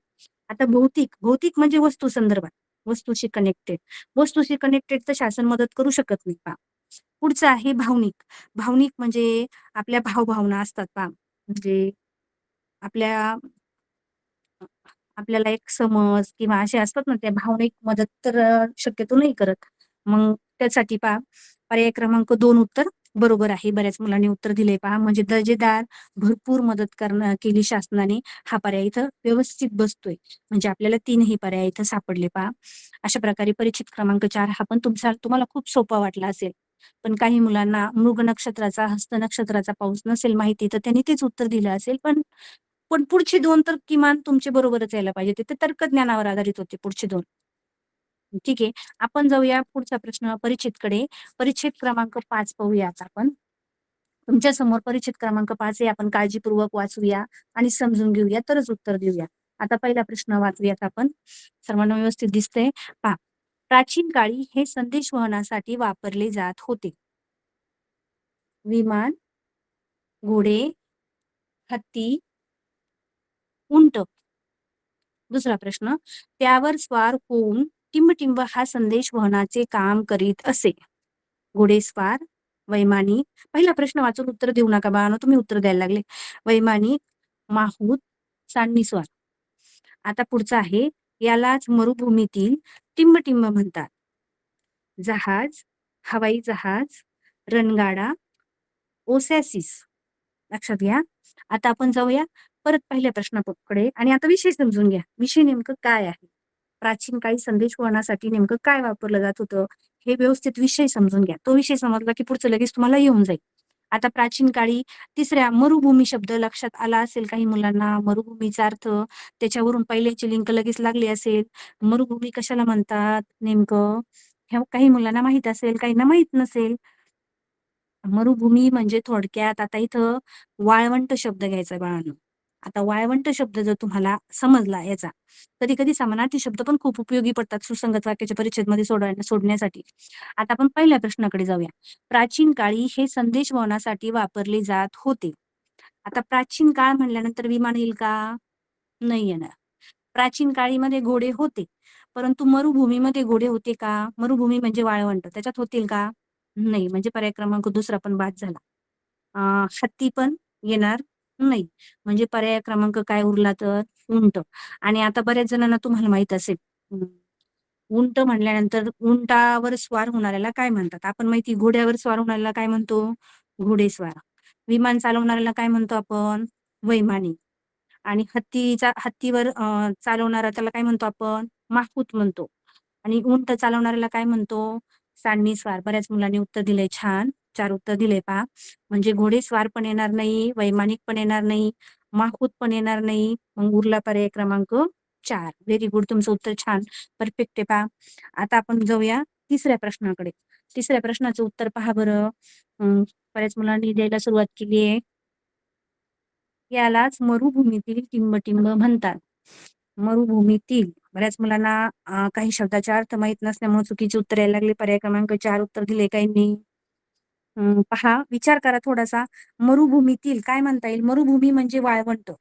आता भौतिक. भौतिक म्हणजे वस्तू संदर्भात. वस्तूशी कनेक्टेड. वस्तूशी कनेक्टेड तर शासन मदत करू शकत नाही पहा. पुढचं आहे भावनिक. भावनिक म्हणजे आपल्या भावभावना असतात पहा. म्हणजे आपल्या आपल्याला एक समज किंवा असे असतात ना, त्या भावनिक मदत तर शक्यतो नाही करत. मग त्यासाठी पहा पर्याय क्रमांक 2 उत्तर बरोबर आहे. बऱ्याच मुलांनी उत्तर दिलंय पहा. म्हणजे दर्जेदार, भरपूर मदत केली शासनाने हा पर्याय इथं व्यवस्थित बसतोय. म्हणजे आपल्याला 3ही पर्याय इथं सापडले पहा. अशा प्रकारे परिचित क्रमांक 4 हा पण तुम्हाला खूप सोपा वाटला असेल. पण काही मुलांना मृग नक्षत्राचा, हस्त नक्षत्राचा पाऊस नसेल माहिती तर त्यांनी तेच उत्तर दिलं असेल. पण पुढची 2 तर किमान तुमचे बरोबरच यायला पाहिजे. ते तर्कज्ञानावर आधारित होते पुढचे 2. ठीक आहे. आपण जाऊया पुढचा प्रश्न परिचितकडे. परिच्छेद क्रमांक 5 पाहूया आता आपण. तुमच्या समोर परिच्छेद क्रमांक 5 आहे. आपण काळजीपूर्वक वाचूया आणि समजून घेऊया तरच उत्तर देऊया. आता पहिला प्रश्न वाचूयात आपण. सर्वांना व्यवस्थित दिसतंय? पहा. प्राचीन काळी हे संदेशवहनासाठी वापरले जात होते. विमान, घोडे, हत्ती, उंट. दुसरा प्रश्न, त्यावर स्वार होऊन टिंबटिंब हा संदेश वहनाचे काम करीत असे. घोडेस्वार, वैमानिक. पहिला प्रश्न वाचून उत्तर देऊ नका बाळांनो, तुम्ही उत्तर द्यायला लागले. वैमानिक, माहूत, सांडणीस्वार. आता पुढचा आहे, यालाच मरुभूमीतील टिंबटिंब म्हणतात. जहाज, हवाई जहाज, रणगाडा, ओसॅसिस. लक्षात घ्या. आता आपण जाऊया परत पहिल्या प्रश्नाकडे आणि आता विषय समजून घ्या. विषय नेमकं काय आहे? प्राचीन काळी संदेशवहनासाठी नेमकं काय वापरलं जात होतं? हे व्यवस्थित विषय समजून घ्या. तो विषय समजला की पुढचं लगेच तुम्हाला येऊन जाईल. आता प्राचीन काळी तिसऱ्या मरुभूमी शब्द लक्षात आला असेल काही मुलांना. मरुभूमीचा अर्थ त्याच्यावरून पहिल्याची लिंक लगेच लागली असेल. मरुभूमी कशाला म्हणतात नेमकं? ह्या काही मुलांना माहीत असेल, काहींना माहीत नसेल. मरुभूमी म्हणजे थोडक्यात आता इथं वाळवंट शब्द घ्यायचा बाळांनो. आता वाळवंट शब्द जर तुम्हाला समजला याचा, कधी-कधी समानार्थी शब्द पण खूप उपयोगी पडतात सुसंगत वाक्याच्या परिच्छेदमध्ये सोडण्यासाठी. आता आपण पहिल्या प्रश्नाकडे जाऊया. प्राचीन काळी हे संदेशवहनासाठी वापरले जात होते. आता प्राचीन काळ म्हणल्यानंतर विमान येईल का? नाही येणार. प्राचीन काळीमध्ये घोडे होते, परंतु मरुभूमीमध्ये घोडे होते का? मरुभूमी म्हणजे वाळवंट, त्याच्यात होतील का? नाही. म्हणजे पर्याय क्रमांक दुसरा पण बाद झाला. हत्ती पण येणार नाही. म्हणजे पर्याय क्रमांक काय उरला तर उंट. आणि आता बऱ्याच जणांना तुम्हाला माहीत असेल, उंट म्हणल्यानंतर उंटावर स्वार होणाऱ्याला काय म्हणतात? आपण माहिती घोड्यावर स्वार होणाऱ्याला काय म्हणतो? घोडेस्वार. विमान चालवणाऱ्याला काय म्हणतो आपण? वैमानिक. आणि हत्तीवर चालवणारा त्याला काय म्हणतो आपण? माहूत म्हणतो. आणि उंट चालवणाऱ्याला काय म्हणतो? सांडणीस्वार. बऱ्याच मुलांनी उत्तर दिलंय छान. 4 उत्तर दिले पहा. म्हणजे घोडेस्वार पण येणार नाही, वैमानिक पण येणार नाही, माहूत पण येणार नाही. मग उरला पर्याय क्रमांक 4. Very good. तुमचं उत्तर छान परफेक्ट आहे पहा. आता आपण जाऊया तिसऱ्या प्रश्नाकडे. तिसऱ्या प्रश्नाचं उत्तर पहा बरं. बऱ्याच मुलांनी द्यायला सुरुवात केली आहे. यालाच मरुभूमीतील टिंबटिंब म्हणतात. मरुभूमीतील. बऱ्याच मुलांना काही शब्दाचे अर्थ माहीत नसल्यामुळे चुकीची उत्तर यायला लागली. पर्याय क्रमांक 4 उत्तर दिले काहींनी. पहा, विचार करा थोडासा. मरुभूमीतील काय म्हणता येईल? मरुभूमी म्हणजे वाळवंट.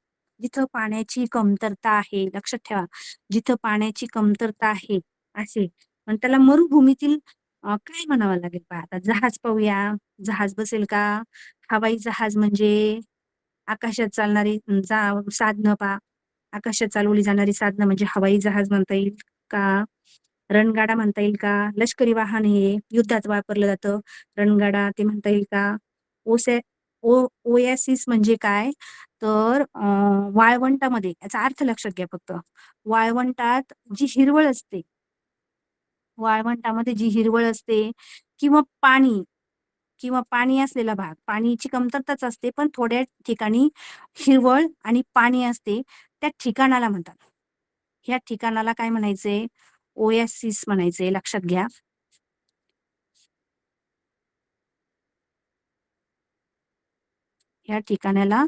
जिथं पाण्याची कमतरता आहे. लक्षात ठेवा. जिथं पाण्याची कमतरता आहे असे. पण त्याला मरुभूमीतील काय म्हणावं लागेल पहा. आता जहाज पाहूया. जहाज बसेल का? हवाई जहाज म्हणजे आकाशात चालणारी साधनं पहा. आकाशात चालवली जाणारी साधनं म्हणजे हवाई जहाज म्हणता येईल का? रणगाडा म्हणता येईल का? लष्करी वाहन हे युद्धात वापरलं जातं. रणगाडा ते म्हणता येईल का? ओसॅ ओएसिस म्हणजे काय? तर वाळवंटामध्ये याचा अर्थ लक्षात घ्या फक्त. वाळवंटात जी हिरवळ असते, वाळवंटामध्ये जी हिरवळ असते किंवा पाणी असलेला भाग. पाण्याची कमतरताच असते, पण थोड्या ठिकाणी हिरवळ आणि पाणी असते. त्या ठिकाणाला म्हणतात. ह्या ठिकाणाला काय म्हणायचंय? ओएसिस म्हणायचंय. लक्षात घ्या. ह्या ठिकाणाला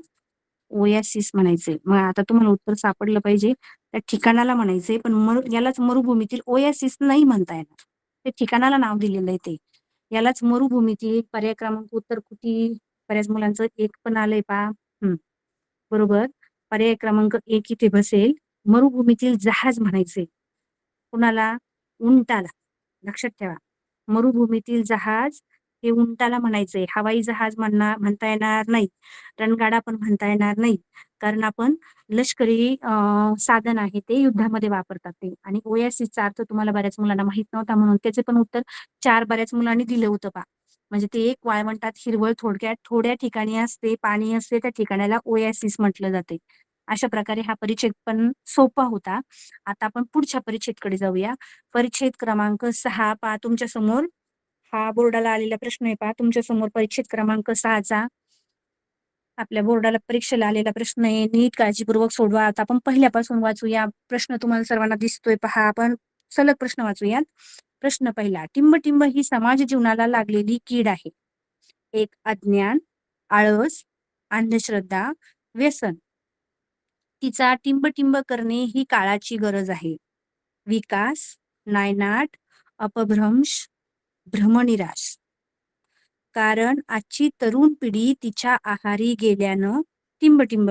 ओएसिस म्हणायचंय. मग आता तुम्हाला उत्तर सापडलं पाहिजे. त्या ठिकाणाला म्हणायचंय, पण यालाच मरुभूमीतील ओएसिस नाही म्हणता येणार. त्या ठिकाणाला नाव दिलेलं आहे ते. यालाच मरुभूमीतील पर्याय क्रमांक उत्तर कुठे? बऱ्याच मुलांचं 1 पण आलंय पहा. बरोबर. पर्याय क्रमांक 1 इथे बसेल. मरुभूमीतील जहाज म्हणायचे. कुणाला? उंटाला. लक्षात ठेवा. मरुभूमीतील जहाज हे उंटाला म्हणायचंय. हवाई जहाज म्हणता येणार नाही. रणगाडा पण म्हणता येणार नाही. कारण आपण लष्करी साधन आहे ते युद्धामध्ये वापरतात ते. आणि ओएसिसचा अर्थ तुम्हाला बऱ्याच मुलांना माहीत नव्हता म्हणून त्याचे पण उत्तर 4 बऱ्याच मुलांनी दिलं होतं पहा. म्हणजे ते एक वाळवंटात हिरवळ थोड्या ठिकाणी असते, पाणी असते, त्या ठिकाणाला ओएसिस म्हटलं जाते. अशा प्रकारे हा परिच्छेद पण सोपा होता. आता आपण पुढच्या परिच्छेदकडे जाऊया. परिच्छेद क्रमांक 6 पहा तुमच्या समोर. हा बोर्डाला आलेला प्रश्न आहे पहा तुमच्या समोर. परिच्छेद क्रमांक 6चा आपल्या बोर्डाला परीक्षेला आलेला प्रश्न आहे. नीट काळजीपूर्वक सोडवा. आता आपण पहिल्यापासून वाचूया. प्रश्न तुम्हाला सर्वांना दिसतोय पहा. आपण सलग प्रश्न वाचूयात. प्रश्न पहिला. टिंबटिंब ही समाज जीवनाला लागलेली कीड आहे. एक अज्ञान, आळस, अंधश्रद्धा, व्यसन. तिचा टिंबटिंब करणे ही काळाची गरज आहे. विकास, नायनाट, अपभ्रंश, भ्रमनिरास. कारण आजची तरुण पिढी तिच्या आहारी गेल्यानं टिंबटिंब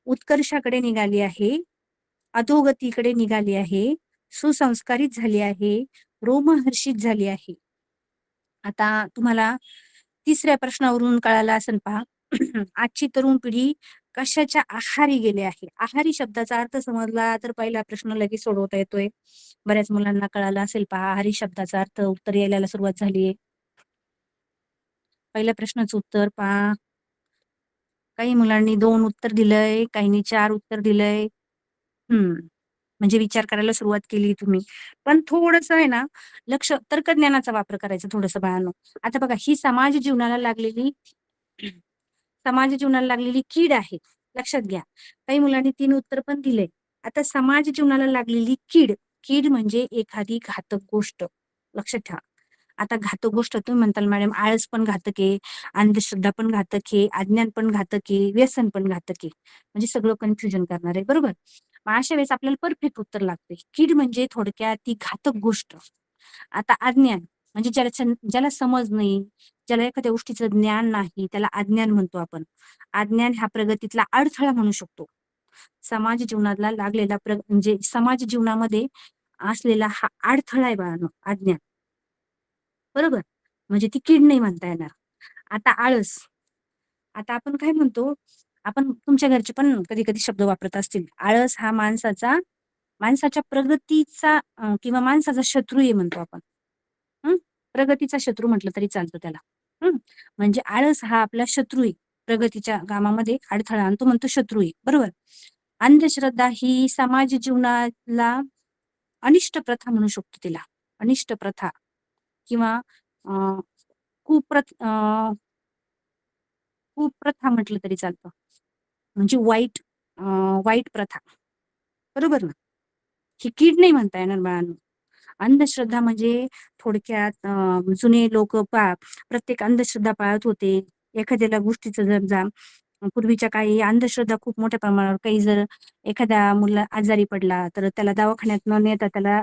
उत्कर्षाकडे निघाली आहे, अधोगतीकडे निघाली आहे, सुसंस्कारित झाली आहे, रोमहर्षित झाली आहे. आता तुम्हाला तिसऱ्या प्रश्नावरून कळालं असेल पहा. आजची तरुण पिढी कशाच्या आहारी गेली आहे. आहारी शब्दाचा अर्थ समजला तर पहिला प्रश्न लगेच सोडवता येतोय. बऱ्याच मुलांना कळालं असेल पहा. आहारी शब्दाचा अर्थ उत्तर यायला सुरुवात झालीये. पहिल्या प्रश्नाचं उत्तर पहा. काही मुलांनी 2 उत्तर दिलंय, काहींनी 4 उत्तर दिलंय. म्हणजे विचार करायला सुरुवात केली तुम्ही. पण थोडंसं आहे ना, तर्कज्ञानाचा वापर करायचा थोडंसं बाळांनो. आता बघा ही समाज जीवनाला लागलेली कीड आहे. लक्षात घ्या. काही मुलांनी 3 उत्तर पण दिले. आता समाज जीवनाला लागलेली कीड, कीड म्हणजे एखादी घातक गोष्ट. लक्षात ठेवा. आता घातक गोष्ट तुम्ही म्हणताल मॅडम आळस पण घातक आहे, अंधश्रद्धा पण घातक आहे, अज्ञान पण घातक आहे, व्यसन पण घातक आहे. म्हणजे सगळं कन्फ्युजन करणार आहे, बरोबर? मग अशा वेळेस आपल्याला परफेक्ट उत्तर लागते. कीड म्हणजे थोडक्यात ती घातक गोष्ट. आता अज्ञान म्हणजे ज्याला समज नाही, ज्याला एखाद्या गोष्टीचं ज्ञान नाही, त्याला अज्ञान म्हणतो आपण. अज्ञान हा प्रगतीतला अडथळा म्हणू शकतो. समाज जीवनाला लागलेला म्हणजे समाज जीवनामध्ये असलेला हा अडथळा आहे बाळांनो, अज्ञान. बरोबर? म्हणजे ती कीड नाही म्हणता येणार. आता आळस. आता आपण काय म्हणतो, आपण तुमच्या घरचे पण कधी-कधी शब्द वापरत असतील. आळस हा माणसाच्या प्रगतीचा किंवा माणसाचा शत्रू आहे म्हणतो आपण. हं. प्रगतीचा शत्रू म्हटलं तरी चालतं त्याला. हं. म्हणजे आळस हा आपला शत्रू आहे. प्रगतीच्या कामामध्ये अडथळा आणतो म्हणतो शत्रू आहे. बरोबर? अंधश्रद्धा ही समाज जीवनाला अनिष्ट प्रथा म्हणू शकतो तिला. अनिष्ट प्रथा किंवा अ, कुप्रथा म्हटलं तरी चालतं. म्हणजे वाईट प्रथा. बरोबर ना? ही कीड नाही म्हणता येणार बाळांनो. अंधश्रद्धा म्हणजे थोडक्यात जुने लोक प्रत्येक अंधश्रद्धा पाळत होते. एखाद्याला गोष्टीचं जर पूर्वीच्या काळी अंधश्रद्धा खूप मोठ्या प्रमाणावर काही जर एखाद्या मुलगा आजारी पडला, तर त्याला दवाखान्यात न नेता त्याला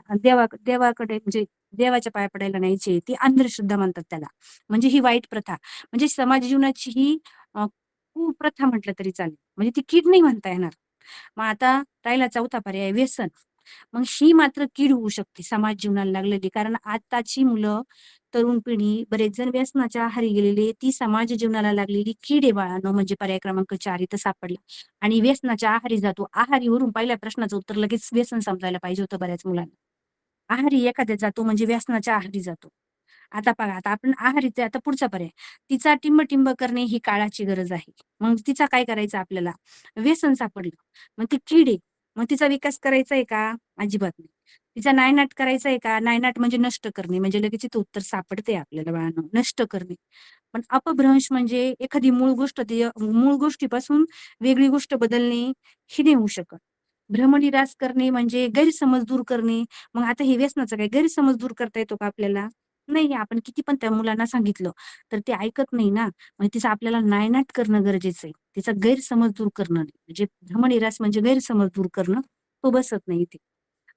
देवाकडे म्हणजे देवाच्या पाया पडायला न्यायचे. ती अंधश्रद्धा म्हणतात त्याला. म्हणजे ही वाईट प्रथा. म्हणजे समाज जीवनाची ही कुप्रथा म्हटलं तरी चालेल. म्हणजे ती कीड नाही म्हणता येणार. मग आता राहिला चौथा पर्याय व्यसन. मग ही मात्र कीड होऊ शकते समाज जीवनाला लागलेली. कारण आताची मुलं, तरुण पिढी बरेच जण व्यसनाच्या आहारी गेलेली. ती समाज जीवनाला लागलेली कीड आहे बाळांनो. म्हणजे पर्याय क्रमांक 4 इथं सापडला. आणि व्यसनाच्या आहारी जातो. आहारीवरून पहिल्या प्रश्नाचं उत्तर लगेच व्यसन समजायला पाहिजे होतं बऱ्याच मुलांना. आहारी एखाद्या जातो म्हणजे व्यसनाच्या आहारी जातो. आता बघा, आता आपण आहारीचे आता पुढचा पर्याय. तिचा टिंब-टिंब करणे ही काळाची गरज आहे. मग तिचा काय करायचं आपल्याला? व्यसन सापडलं. मग ती कीड आहे. मग तिचा विकास करायचा आहे का? अजिबात नाही. तिचा नायनाट करायचा आहे का? नायनाट म्हणजे नष्ट करणे. म्हणजे लगेच इथं उत्तर सापडते आपल्याला बाळांनो, नष्ट करणे. पण अपभ्रंश म्हणजे एखादी मूळ गोष्टीपासून वेगळी गोष्ट बदलणे, ही नाही होऊ शकत. भ्रमनिरास करणे म्हणजे गैरसमज दूर करणे. मग आता हे व्यसनाचा काय गैरसमज दूर करता येतो का आपल्याला? नाही. आपण किती पण त्या मुलांना सांगितलं, तर ते ऐकत नाही ना. म्हणजे तिचा आपल्याला नायनाट करणं गरजेचं आहे. तिचा गैरसमज दूर करणं नाही. म्हणजे भ्रमनिरास म्हणजे गैरसमज दूर करणं, तो बसत नाही इथे.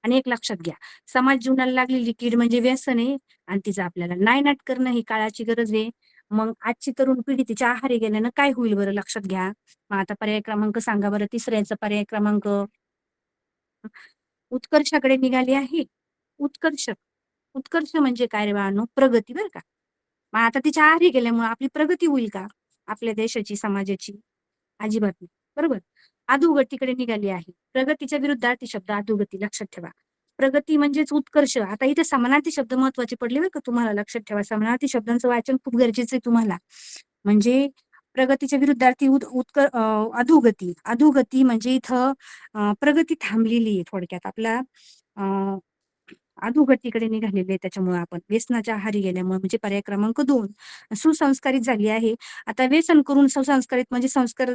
आणि एक लक्षात घ्या, समाज जीवनाला लागलेली कीड म्हणजे व्यसन आहे आणि तिचं आपल्याला नायनाट करणं ही काळाची गरज आहे. मग आजची तरुण पिढी तिच्या आहारी गेल्यानं काय होईल बरं लक्षात घ्या. मग आता पर्याय क्रमांक सांगा बरं. तिसऱ्याचा पर्याय क्रमांक उत्कर्षाकडे निघाली आहे. उत्कर्ष. उत्कर्ष म्हणजे काय रे बाळांनो? प्रगती बरं का. मग आता तिच्या आहारी गेल्यामुळे आपली प्रगती होईल का? आपल्या देशाची, समाजाची? अजिबात नाही. बरोबर? अधोगतीकडे निघाली आहे. प्रगतीच्या विरुद्धार्थी शब्द अधोगती लक्षात ठेवा. प्रगती म्हणजेच उत्कर्ष. आता इथे समानार्थी शब्द महत्त्वाचे पडले बरं का तुम्हाला लक्षात ठेवा. समानार्थी शब्दांचं वाचन खूप गरजेचं आहे तुम्हाला. म्हणजे प्रगतीच्या विरुद्धार्थी अधोगती. अधोगती म्हणजे इथं प्रगती थांबलेली आहे थोडक्यात. आपला अ, अधोगतीकडे निघालेले आहे त्याच्यामुळे आपण व्यसनाच्या आहारी गेल्यामुळे म्हणजे पर्याय क्रमांक 2. सुसंस्कारित झाली आहे. आता व्यसन करून सुसंस्कारित म्हणजे संस्कार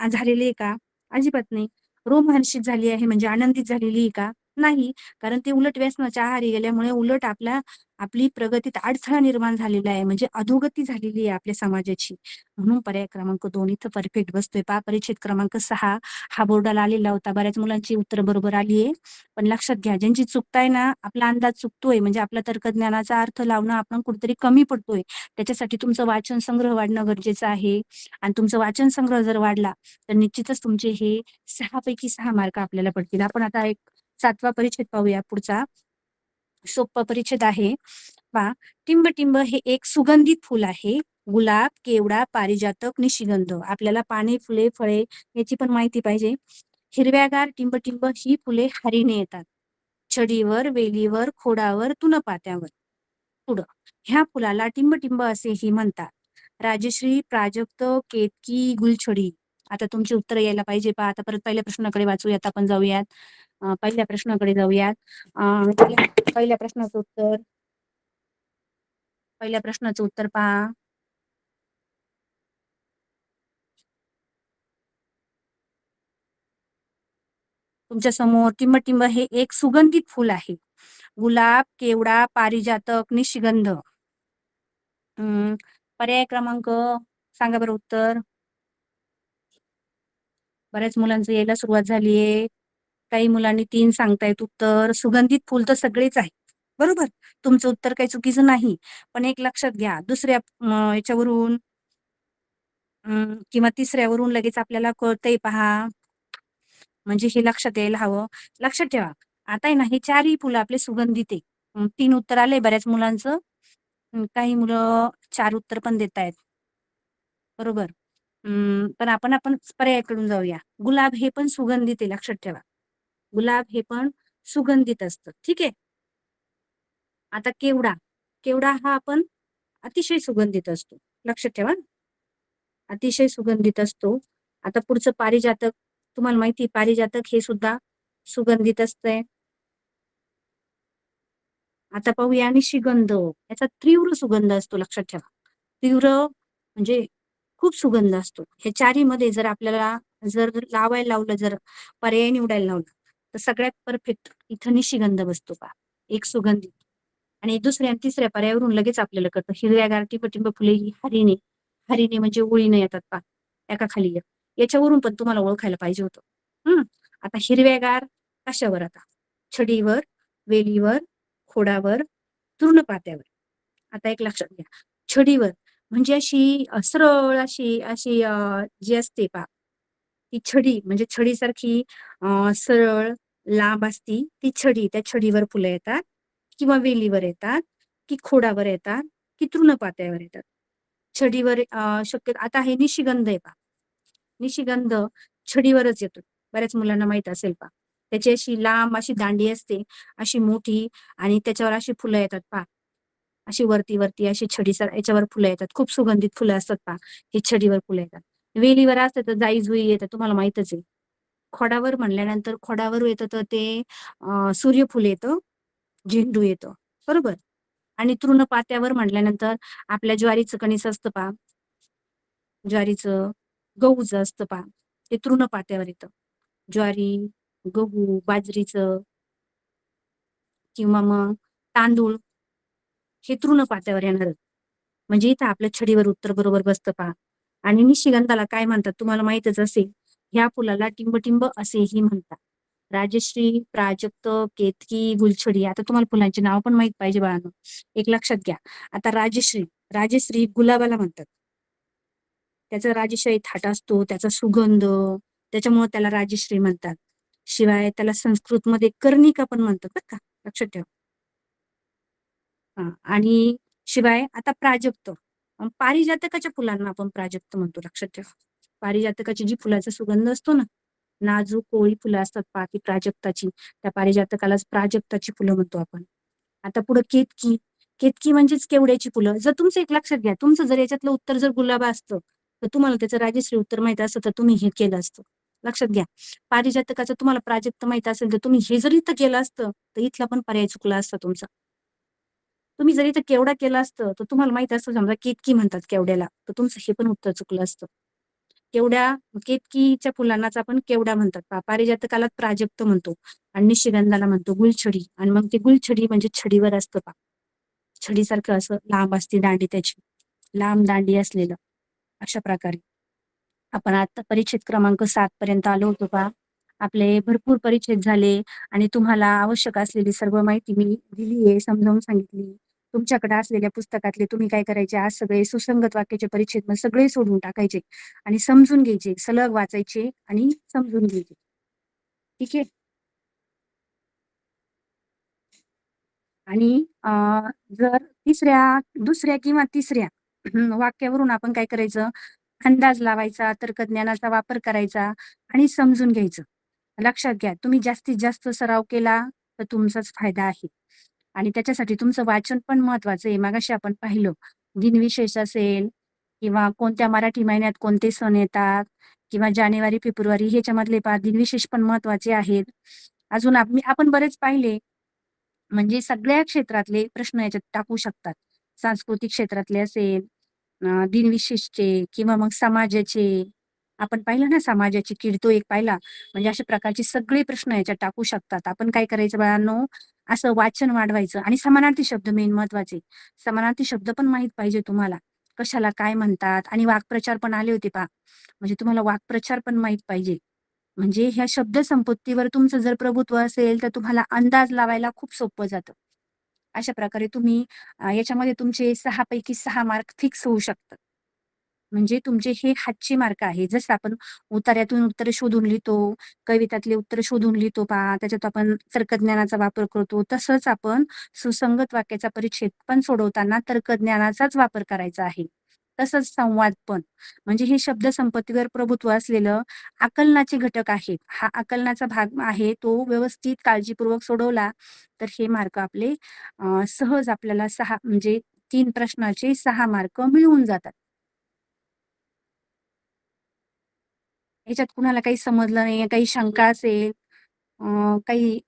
झालेले आहे का? अजिबात नाही. रोमहर्षित झाली आहे म्हणजे आनंदित झालेली आहे का? नाही. कारण ते उलट व्यसनाच्या आहारी गेल्यामुळे उलट आपल्या आपली प्रगतीत अडथळा निर्माण झालेला आहे, म्हणजे अधोगती झालेली आहे आपल्या समाजाची. म्हणून पर्याय क्रमांक 2 इथं परफेक्ट बसतोय. पहा परिच्छेद क्रमांक 6 हा बोर्डाला आलेला होता. बऱ्याच मुलांची उत्तरं बरोबर आली आहे. पण लक्षात घ्या, ज्यांची चुकताय ना, आपला अंदाज चुकतोय म्हणजे आपला तर्कज्ञानाचा अर्थ लावणं आपण कुठेतरी कमी पडतोय. त्याच्यासाठी तुमचं वाचन संग्रह वाढणं गरजेचं आहे आणि तुमचं वाचन संग्रह जर वाढला, तर निश्चितच तुमचे हे 6 पैकी 6 मार्क आपल्याला पडतील. आपण आता एक 7वा परिच्छेद पाहूया पुढचा. सोप्पा परिच्छेद आहे. पहा, टिंब हे एक सुगंधित फूल आहे. गुलाब, केवडा, पारिजातक, निशिगंध. आपल्याला पाने, फुले, फळे याची पण माहिती पाहिजे. हिरव्यागार टिंब ही फुले हारीने येतात. छडीवर, वेलीवर, खोडावर, तुनपात्यावर. पुढं, ह्या फुलाला टिंब असेही म्हणतात. राजश्री, प्राजक्त, केतकी, गुलछडी. आता तुमची उत्तर यायला पाहिजे. पहा, आता परत पहिल्या प्रश्नाकडे वाचूयात, आपण जाऊयात. पहिल्या प्रश्नाकडे जाऊयात. पहिल्या प्रश्नाचं उत्तर, पहिल्या प्रश्नाचं उत्तर पहा. तुमच्या समोर टिंब हे एक सुगंधित फूल आहे. गुलाब, केवडा, पारिजातक, निशिगंध. पर्याय क्रमांक सांगा बरं उत्तर. बऱ्याच मुलांचं यायला सुरुवात झालीये. काही मुलांनी 3 सांगतायत उत्तर. सुगंधित फुल तर सगळेच आहे. बरोबर. तुमचं उत्तर काही चुकीचं नाही. पण एक लक्षात घ्या, दुसऱ्या याच्यावरून किंवा तिसऱ्यावरून लगेच आपल्याला कळतंय पहा. म्हणजे हे लक्षात यायला हवं. लक्षात ठेवा, आता आहे ना, हे 4ही फुलं आपले सुगंधित आहे. 3 उत्तर आले बऱ्याच मुलांचं. काही मुलं 4 उत्तर पण देतायत. बरोबर. पण आपण पर्यायाकडून जाऊया. गुलाब हे पण सुगंधित आहे, लक्षात ठेवा. गुलाब हे पण सुगंधित असतं. ठीक आहे. आता केवडा, केवडा हा आपण अतिशय सुगंधित असतो. लक्षात ठेवा. अतिशय सुगंधित असतो. आता पुढचं पारिजातक. तुम्हाला माहिती आहे, पारिजातक हे सुद्धा सुगंधित असतंय. आता पाहूया निशिगंध. याचा तीव्र सुगंध असतो, लक्षात ठेवा. तीव्र म्हणजे खूप सुगंध असतो. हे 4ही मध्ये जर आपल्याला जर लावायला लावलं, जर पर्याय निवडायला लावलं, तर सगळ्यात परफेक्ट इथं निशिगंध बसतो पहा. एक सुगंधित. आणि दुसऱ्या आणि तिसऱ्या पर्यायावरून लगेच आपल्याला कळतं. हिरव्यागार टिंब फुले ही हरिणे. हरिणे म्हणजे ओळीने येतात पहा, एका खाली एक. याच्यावरून पण तुम्हाला ओळखायला पाहिजे होतं. आता हिरव्यागार कशावर? आता छडीवर, वेलीवर, खोडावर, तृणपात्यावर. आता एक लक्षात घ्या, छडीवर म्हणजे अशी सरळ अशी अशी जी असते पहा, ती छडी म्हणजे छडीसारखी सरळ लांब असती ती छडी. त्या छडीवर फुलं येतात किंवा वेलीवर येतात की खोडावर येतात की तृणपात्यावर येतात. छडीवर शक्यतो आता हे निशिगंध आहे पहा. निशिगंध छडीवरच येतो. बऱ्याच मुलांना माहित असेल पहा. त्याची अशी लांब अशी दांडी असते, अशी मोठी, आणि त्याच्यावर अशी फुलं येतात पहा. अशी वरती अशी छडीसार याच्यावर फुलं येतात. खूप सुगंधित फुलं असतात पहा. ही छडीवर फुलं येतात. वेलीवर असतं तर जाई-जुई येतं, तुम्हाला माहीतच आहे. खोडावर म्हणल्यानंतर खोडावर येतं तर ते सूर्यफूल येतं, झेंडू येतं. बरोबर. आणि तृणपात्यावर म्हटल्यानंतर आपल्या ज्वारीचं कणीस असतं पहा. ज्वारीचं, गहूचं असतं पहा. ते तृणपात्यावर येतं. ज्वारी, गहू, बाजरीचं किंवा मग तांदूळ हे तृणपात्यावर येणार. म्हणजे इथं आपल्या छडीवर उत्तर बरोबर बसतं पहा. आणि निशिगंधाला काय म्हणतात तुम्हाला माहीतच असेल. ह्या फुलाला टिंब असेही म्हणतात. राजश्री, प्राजक्त, केतकी, गुलछडी. आता तुम्हाला फुलांची नाव पण माहित पाहिजे बाळांनो. एक लक्षात घ्या. आता राजश्री, राजश्री गुलाबाला म्हणतात. त्याचा राजशाही थाट असतो, त्याचा सुगंध, त्याच्यामुळे त्याला राजश्री म्हणतात. शिवाय त्याला संस्कृतमध्ये कर्णिका पण म्हणतात बरं का, लक्षात ठेवा. आणि शिवाय आता प्राजक्त. पारिजातकाच्या फुलांना आपण प्राजक्त म्हणतो, लक्षात ठेवा. पारिजातकाची जी फुलाचा सुगंध असतो ना, नाजूक कोळी फुलं असतात पहा ती प्राजक्ताची. त्या पारिजातकालाच प्राजक्ताची फुलं म्हणतो आपण. आता पुढे केतकी. केतकी म्हणजेच केवड्याची फुलं. जर तुमचं एक लक्षात घ्या, तुमचं जर याच्यातलं उत्तर जर गुलाब असतं, तर तुम्हाला त्याचं राजश्री उत्तर माहित असतं तर तुम्ही हे केलं असतं. लक्षात घ्या. पारिजातकाचं तुम्हाला प्राजक्त माहित असेल तर तुम्ही हे जर इथं केलं असतं, तर इथला पण पर्याय चुकला असता तुमचा. तुम्ही जर इथं केवडा केलं असतं, तर तुम्हाला माहित असतं समजा केतकी म्हणतात केवड्याला, तर तुमचं हे पण उत्तर चुकलं असतं. केवड्या, केतकीच्या फुलांनाच आपण केवडा म्हणतात पहा. पारिजातकाला प्राजक्त म्हणतो आणि निशिगंधाला म्हणतो गुलछडी. आणि मग ते गुलछडी म्हणजे छडीवर असतं पहा. छडीसारखं असं लांब असते दांडी त्याची, लांब दांडी असलेलं. अशा प्रकारे. आपण आता परिच्छेद क्रमांक 7 पर्यंत आलो होतो पहा. आपले भरपूर परिच्छेद झाले आणि तुम्हाला आवश्यक असलेली सर्व माहिती मी दिली आहे, समजावून सांगितली. तुमच्याकडे असलेल्या पुस्तकातले तुम्ही काय करायचे, आज सगळे सुसंगत वाक्याचे परिच्छेद मग सगळे सोडून टाकायचे आणि समजून घ्यायचे, सलग वाचायचे आणि समजून घ्यायचे. ठीक आहे? आणि जर दुसऱ्या किंवा तिसऱ्या वाक्यावरून आपण काय करायचं, अंदाज लावायचा, तर्कज्ञानाचा वापर करायचा आणि समजून घ्यायचं. लक्षात घ्या, तुम्ही जास्तीत जास्त सराव केला तर तुमचाच फायदा आहे. आणि त्याच्यासाठी तुमचं वाचन पण महत्वाचं आहे. मगाशी आपण पाहिलं, दिनविशेष असेल किंवा कोणत्या मराठी महिन्यात कोणते सण येतात किंवा जानेवारी, फेब्रुवारी ह्याच्यामधले पहा दिनविशेष पण महत्वाचे आहेत. अजून आपण बरेच पाहिले, म्हणजे सगळ्या क्षेत्रातले प्रश्न याच्यात टाकू शकतात. सांस्कृतिक क्षेत्रातले असेल, दिनविशेषचे किंवा मग समाजाचे. आपण पाहिलं ना समाजाची कीड तो एक पाहिला. म्हणजे अशा प्रकारचे सगळे प्रश्न याच्यात टाकू शकतात. आपण काय करायचं बाळांनो, असं वाचन वाढवायचं आणि समानार्थी शब्द मेन महत्वाचे. समानार्थी शब्द पण माहीत पाहिजे तुम्हाला. कशाला काय म्हणतात आणि वाक्प्रचार पण आले होते पहा. म्हणजे तुम्हाला वाक्प्रचार पण माहीत पाहिजे. म्हणजे ह्या शब्दसंपत्तीवर तुमचं जर प्रभुत्व असेल, तर तुम्हाला अंदाज लावायला खूप सोपं जातं. अशा प्रकारे तुम्ही याच्यामध्ये तुमचे 6 पैकी 6 मार्क फिक्स होऊ शकतात. म्हणजे तुमचे हे हातचे मार्क आहे. जसं आपण उतार्यातून उत्तरं शोधून लिहितो, कवितातले उत्तरं शोधून लिहितो पहा, त्याच्यात आपण तर्कज्ञानाचा वापर करतो. तसंच आपण सुसंगत वाक्याचा परिच्छेद पण सोडवताना तर्कज्ञानाचाच वापर करायचा आहे. तसंच संवाद पण. म्हणजे हे शब्दसंपत्तीवर प्रभुत्व असलेलं आकलनाचे घटक आहेत. हा आकलनाचा भाग आहे, तो व्यवस्थित काळजीपूर्वक सोडवला, तर हे मार्क आपले सहज आपल्याला 6 म्हणजे 3 प्रश्नाचे 6 मार्क मिळून जातात. ह्याच्यात कुणाला काही समजलं नाहीये, काही शंका असेल, काही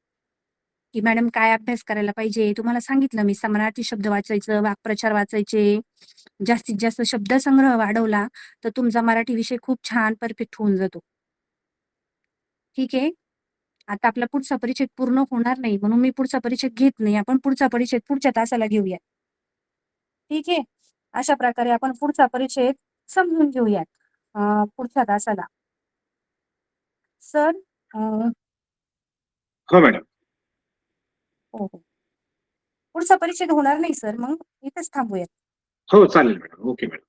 की मॅडम काय अभ्यास करायला पाहिजे? तुम्हाला सांगितलं मी समानार्थी शब्द वाचायचं, वाक्प्रचार वाचायचे. जास्तीत जास्त शब्दसंग्रह वाढवला, तर तुमचा मराठी विषय खूप छान परफेक्ट होऊन जातो. ठीक आहे? आता आपला पुढचा परिच्छेद पूर्ण होणार नाही, म्हणून मी पुढचा परिच्छेद घेत नाही. आपण पुढचा परिच्छेद पुढच्या तासाला घेऊया. ठीक आहे? अशा प्रकारे आपण पुढचा परिच्छेद समजून घेऊयात पुढच्या तासाला. सर हो मॅडम. हो, हो. पुढचा परिच्छेद होणार नाही सर, मग इथेच थांबूयात. हो चालेल मॅडम. Okay madam.